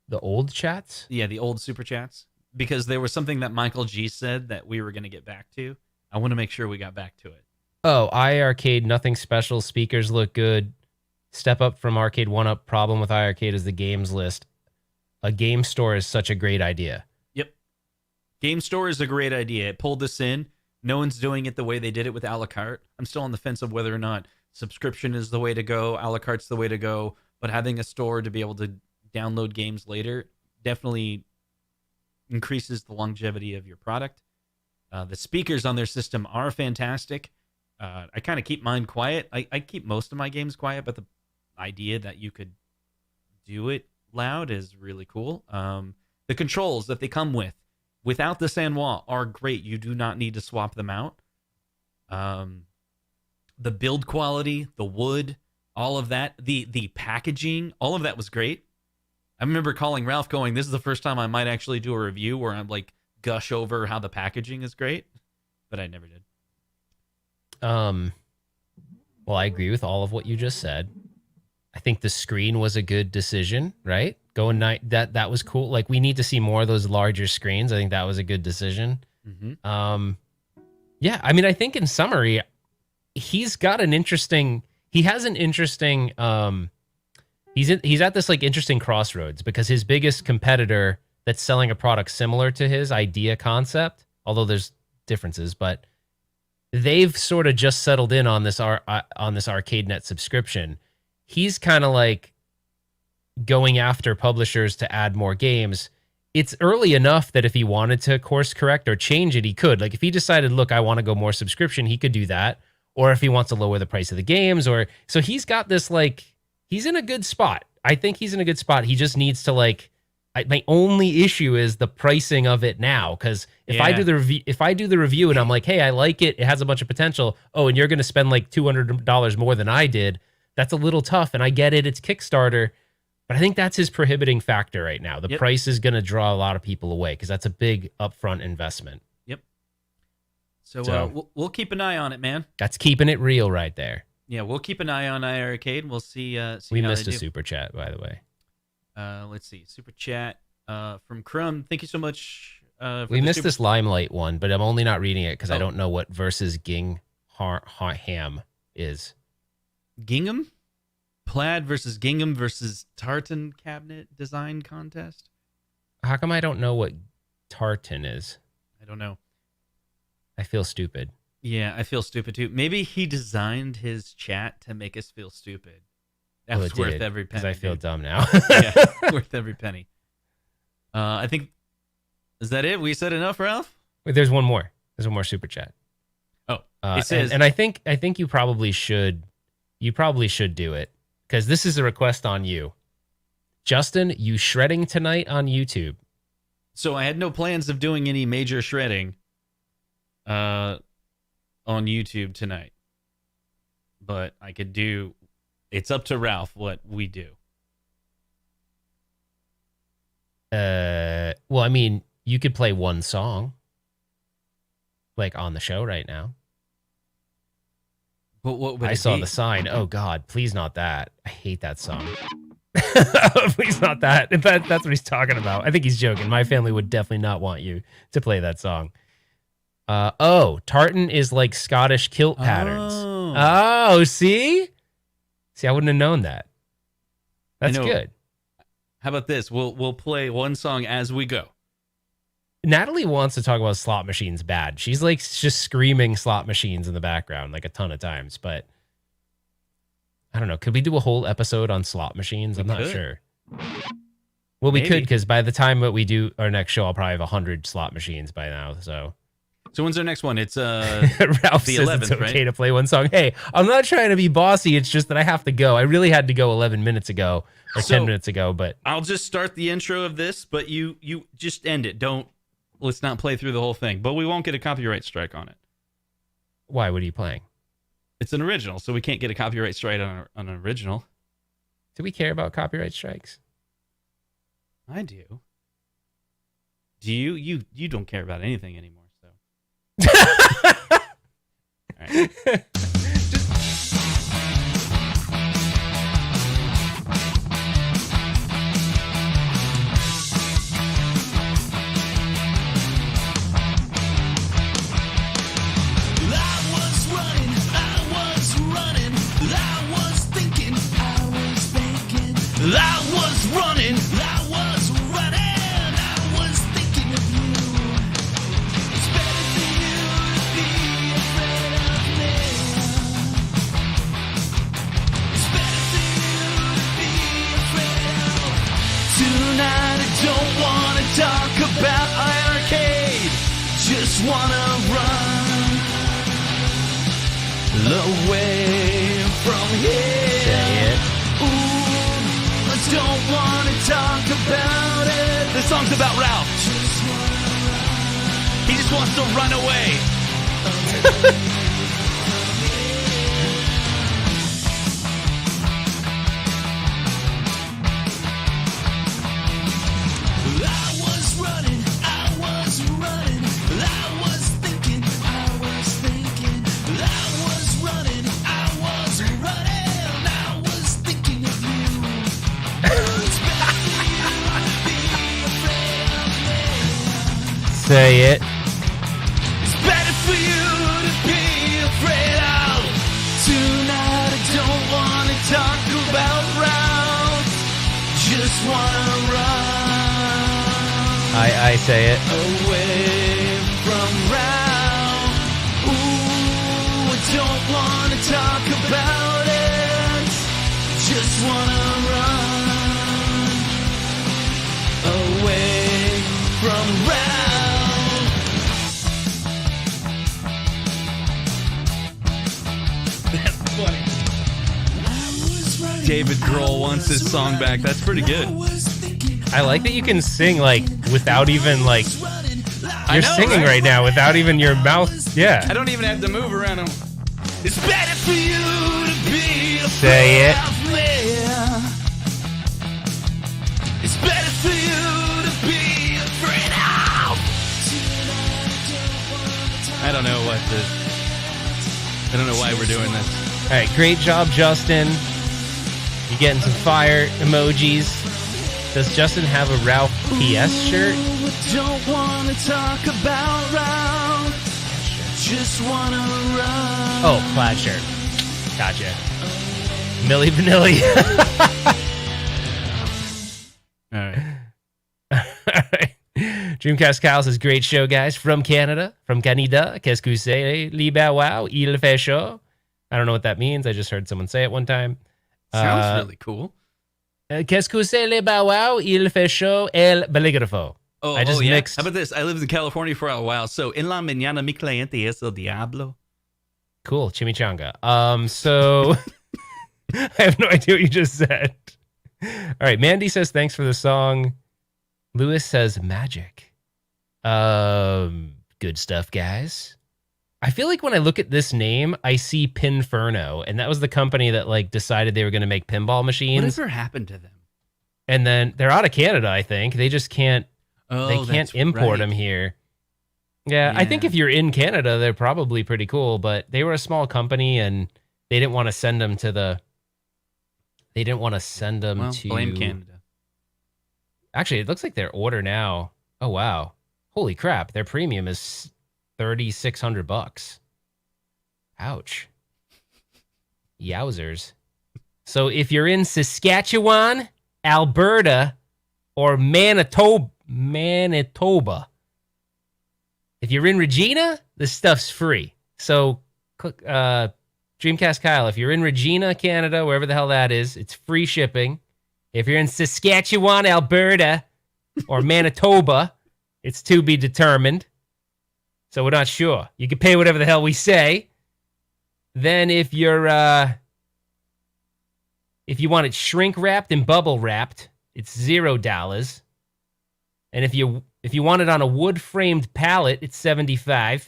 The old chats? Yeah, the old super chats. Because there was something that Michael G said that we were going to get back to. I want to make sure we got back to it. Oh, iArcade, nothing special. Speakers look good. Step up from Arcade 1-Up. Problem with iArcade is the games list. A game store is such a great idea. Yep. Game store is a great idea. It pulled us in. No one's doing it the way they did it with a la carte. I'm still on the fence of whether or not subscription is the way to go. A la carte's the way to go. But having a store to be able to download games later definitely increases the longevity of your product. The speakers on their system are fantastic. I kind of keep mine quiet. I keep most of my games quiet, but the idea that you could do it loud is really cool. The controls that they come with, without the Sanwa, are great. You do not need to swap them out. The build quality, the wood, all of that, the packaging, all of that was great. I remember calling Ralph going, this is the first time I might actually do a review where I'm like gush over how the packaging is great, but I never did. Well, I agree with all of what you just said. I think the screen was a good decision, right? Going night that was cool. Like we need to see more of those larger screens. I think that was a good decision. Mm-hmm. Yeah, I mean, I think in summary, he's at this like interesting crossroads because his biggest competitor that's selling a product similar to his idea concept, although there's differences, but they've sort of just settled in on this ArcadeNet subscription. He's kind of like going after publishers to add more games. It's early enough that if he wanted to course correct or change it, he could. Like if he decided, look, I want to go more subscription, he could do that. Or if he wants to lower the price of the games, so he's got this like he's in a good spot. I think he's in a good spot. He just needs to like. My only issue is the pricing of it now, because if I do the review and I'm like, hey, I like it, it has a bunch of potential. Oh, and you're going to spend like $200 more than I did. That's a little tough, and I get it. It's Kickstarter, but I think that's his prohibiting factor right now. The price is going to draw a lot of people away because that's a big upfront investment. Yep. So we'll keep an eye on it, man. That's keeping it real right there. Yeah, we'll keep an eye on iArcade. We'll see. We how missed they a do. super chat, by the way. Let's see. Super chat from Crumb. Thank you so much. We missed this Limelight one, but I'm only not reading it because I don't know what versus Ham is. Gingham? Plaid versus Gingham versus tartan cabinet design contest? How come I don't know what tartan is? I don't know. I feel stupid. Yeah, I feel stupid too. Maybe he designed his chat to make us feel stupid. That was worth every penny. Because I feel dumb now. Yeah, worth every penny. I think Is that it? We said enough, Ralph? Wait, there's one more. There's one more super chat. Oh, it says, and I think you probably should do it because this is a request on you, Justin. You shredding tonight on YouTube? So I had no plans of doing any major shredding, on YouTube tonight, but I could do. It's up to Ralph what we do. Well, I mean, you could play one song, like on the show right now. But what would I it saw be? the sign. Oh God, please not that. I hate that song. Please not that. If that's what he's talking about. I think he's joking. My family would definitely not want you to play that song. Tartan is like Scottish kilt patterns. Oh, see, I wouldn't have known that. That's good. How about this? We'll play one song as we go. Natalie wants to talk about slot machines bad. She's like just screaming slot machines in the background like a ton of times, but I don't know. Could we do a whole episode on slot machines? I'm not sure. Well, we could, because by the time that we do our next show, I'll probably have 100 slot machines by now. So when's our next one? It's Ralph the says 11th, it's okay right? to play one song. Hey, I'm not trying to be bossy. It's just that I have to go. I really had to go 11 minutes ago or 10 minutes ago, but I'll just start the intro of this, but you just end it. Let's not play through the whole thing, but we won't get a copyright strike on it. Why? What are you playing? It's an original, so we can't get a copyright strike on an original. Do we care about copyright strikes? I do. Do you? You don't care about anything anymore, so. All right. Talk about iArcade, just wanna run away from here. Say it. Ooh, I don't wanna talk about it. This song's about Ralph. He just wants to run away. Say it. It's better for you to be afraid of. Tonight I don't want to talk about Ralph. Just want to run. I say it. Away from Ralph. Ooh, I don't want to talk about it. Just want to run. Away from Ralph. David Grohl wants his song back. That's pretty good. I like that you can sing like without even like you're know, singing right now without even your mouth. Yeah. I don't even have to move around him. It's better for you to be Say it. afraid of me. It's better for you to be afraid of. I don't know why we're doing this. All right, great job, Justin. You're getting some fire emojis. Does Justin have a Ralph PS shirt? Ooh, I don't want to talk about Ralph. Just want to run. Oh, plaid shirt. Gotcha. Milli Vanilli. All right. Dreamcast Kyle says, great show, guys. From Canada. From Canada. Qu'est-ce que c'est? Liba wow. Il fait chaud. I don't know what that means. I just heard someone say it one time. Sounds really cool. Qu'est-ce que c'est le bow wow? Il fait chaud el bolígrafo. I just yeah. mixed. How about this? I lived in California for a while. So, en la mañana mi cliente es el diablo. Cool, chimichanga. So I have no idea what you just said. All right, Mandy says thanks for the song. Lewis says magic. Good stuff, guys. I feel like when I look at this name, I see Pinferno, and that was the company that like decided they were going to make pinball machines. Whatever happened to them? And then they're out of Canada, I think. They just can't. They can't import them here. Yeah, I think if you're in Canada, they're probably pretty cool. But they were a small company, and they didn't want to send them to the. They didn't want to send them to. Blame Canada. Actually, it looks like their order now. Oh wow! Holy crap! Their premium is $3,600. Ouch! Yowzers! So if you're in Saskatchewan, Alberta, or Manitoba, if you're in Regina, this stuff's free. So, Dreamcast Kyle, if you're in Regina, Canada, wherever the hell that is, it's free shipping. If you're in Saskatchewan, Alberta, or Manitoba, it's to be determined. So we're not sure. You can pay whatever the hell we say. Then if you're if you want it shrink wrapped and bubble wrapped, it's $0. And if you want it on a wood framed pallet, it's $75.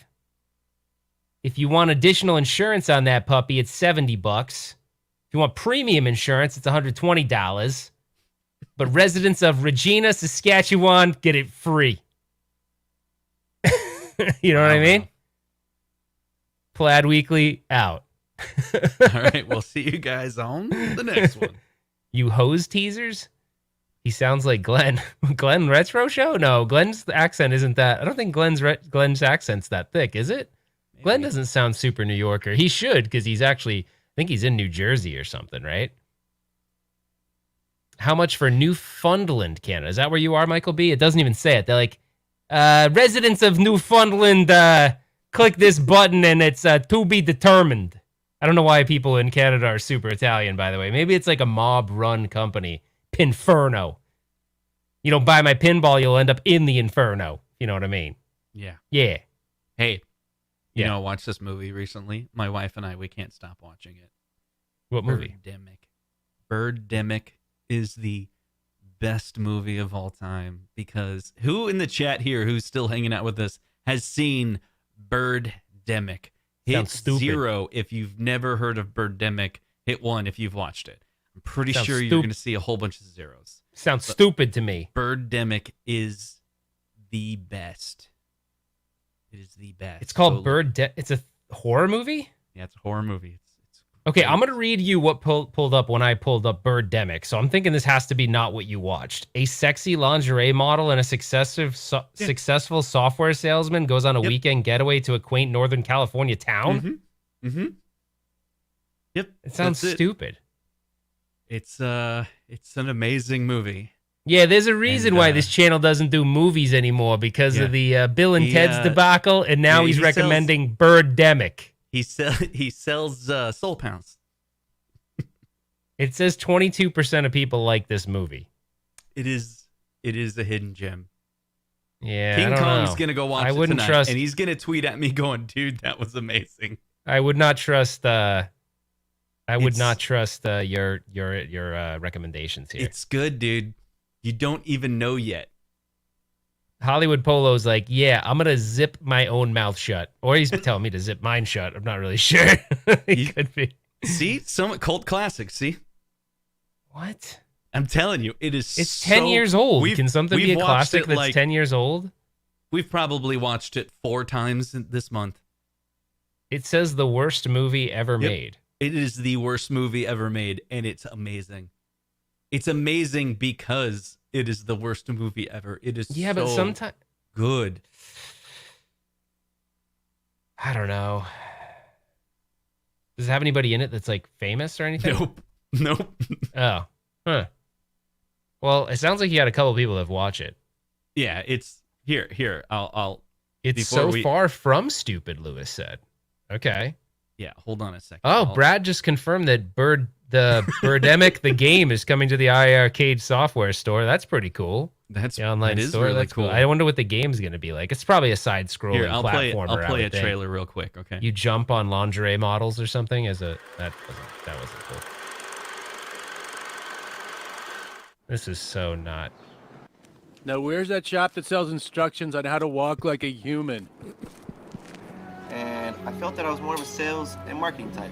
If you want additional insurance on that puppy, it's $70. If you want premium insurance, it's $120. But residents of Regina, Saskatchewan get it free. You know what I mean? Plaid Weekly out. All right, we'll see you guys on the next one. You hose teasers? He sounds like Glenn. Glenn Retro Show? No, Glenn's accent isn't that. I don't think Glenn's accent's that thick, is it? Maybe. Glenn doesn't sound super New Yorker. He should, because he's actually, I think he's in New Jersey or something, right? How much for Newfoundland, Canada? Is that where you are, Michael B? It doesn't even say it. They're like, residents of Newfoundland, click this button and it's to be determined. I don't know why people in Canada are super Italian, by the way. Maybe it's like a mob-run company. Pinferno. You don't buy my pinball, you'll end up in the inferno. You know what I mean? Yeah. Yeah. Hey, you know, I watched this movie recently. My wife and I, we can't stop watching it. What movie? Birdemic is the best movie of all time, because who in the chat here who's still hanging out with us has seen Birdemic? Hit 0 if you've never heard of Birdemic. Hit 1 if you've watched it. I'm pretty sure you're going to see a whole bunch of zeros. Sounds stupid to me. Birdemic is the best. It is the best. It's called It's a horror movie? Yeah, it's a horror movie. It's okay, I'm going to read you what pulled up when I pulled up Birdemic. So I'm thinking this has to be not what you watched. A sexy lingerie model and a successful software salesman goes on a weekend getaway to a quaint Northern California town? Yep. It sounds stupid. It's an amazing movie. Yeah, there's a reason why this channel doesn't do movies anymore, because of the Bill and Ted's debacle, and now he's recommending Birdemic. He sells soul pounds. It says 22% of people like this movie. It is a hidden gem. Yeah, King Kong's gonna go watch it tonight, trust, and he's gonna tweet at me going, "Dude, that was amazing." I would not trust. Your recommendations here. It's good, dude. You don't even know yet. Hollywood Polo's like, yeah, I'm gonna zip my own mouth shut, or he's telling me to zip mine shut. I'm not really sure. He could be. See, some cult classics. See, what? I'm telling you, it's 10 years old. Can something be a classic that's 10 years old? We've probably watched it 4 times this month. It says the worst movie ever made. It is the worst movie ever made, and it's amazing. It's amazing because it is the worst movie ever. It is but sometimes good. I don't know. Does it have anybody in it that's like famous or anything? Nope. Oh. Huh. Well, it sounds like you had a couple people that have watched it. Yeah, it's here. I'll. It's far from stupid, Lewis said. Okay. Yeah, hold on a second. Oh, Brad just confirmed that Birdemic, the game, is coming to the iArcade software store. That's pretty cool. The online that is store. really That's cool. I wonder what the game's going to be like. It's probably a side-scrolling Here, I'll play. platformer. I'll play I a would think. trailer real quick. Okay. You jump on lingerie models or something as that wasn't cool. This is so not. Now, where's that shop that sells instructions on how to walk like a human? And I felt that I was more of a sales and marketing type.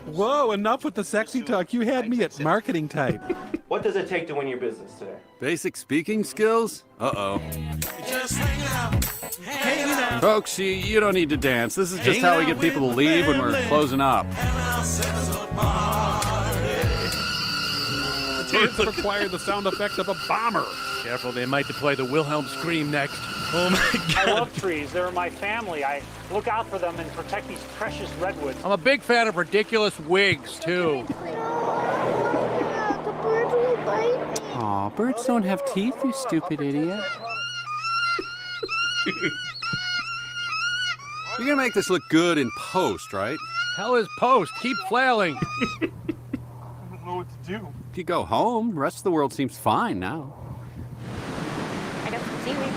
Whoa, enough with the sexy talk. You had me at marketing type. What does it take to win your business today? Basic speaking skills? Uh-oh. Folks, you don't need to dance. This is just how we get people to leave when we're closing up. Dance require the sound effect of a bomber. Careful, they might deploy the Wilhelm scream next. Oh my I god. love trees. They're my family. I look out for them and protect these precious redwoods. I'm a big fan of ridiculous wigs, too. Aw, birds don't have teeth, you stupid idiot. You're gonna make this look good in post, right? Hell is post. Keep flailing. I don't know what to do. If you go home, the rest of the world seems fine now. I got some seaweed.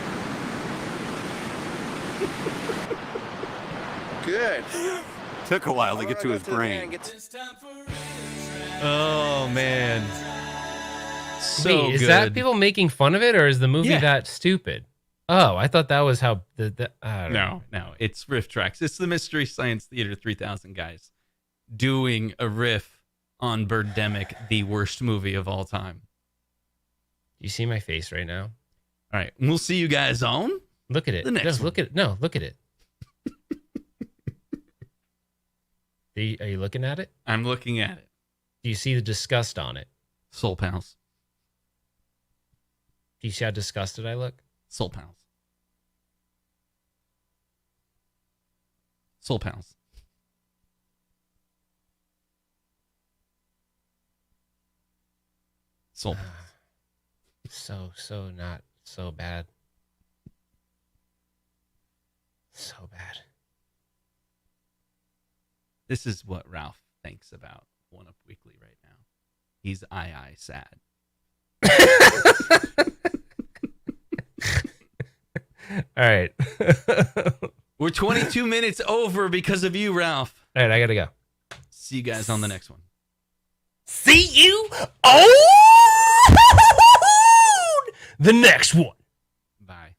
Good. Took a while to get to his brain. Oh man. So Wait, is good. that people making fun of it, or is the movie Yeah. that stupid? Oh, I thought that was how I don't know. No, it's riff tracks. It's the Mystery Science Theater 3000 guys doing a riff on Birdemic, the worst movie of all time. You see my face right now? All right, we'll see you guys on. Look at it. The next Just one. look at it. No, look at it. Are you looking at it? I'm looking at it. Do you see the disgust on it? Soul Pals. Do you see how disgusted I look? Soul Pals. Soul Pals. Soul Pals. So not so bad. So bad. This is what Ralph thinks about One Up Weekly right now. He's sad. All right. We're 22 minutes over because of you, Ralph. All right, I gotta go. See you guys on the next one. See you on the next one. Bye.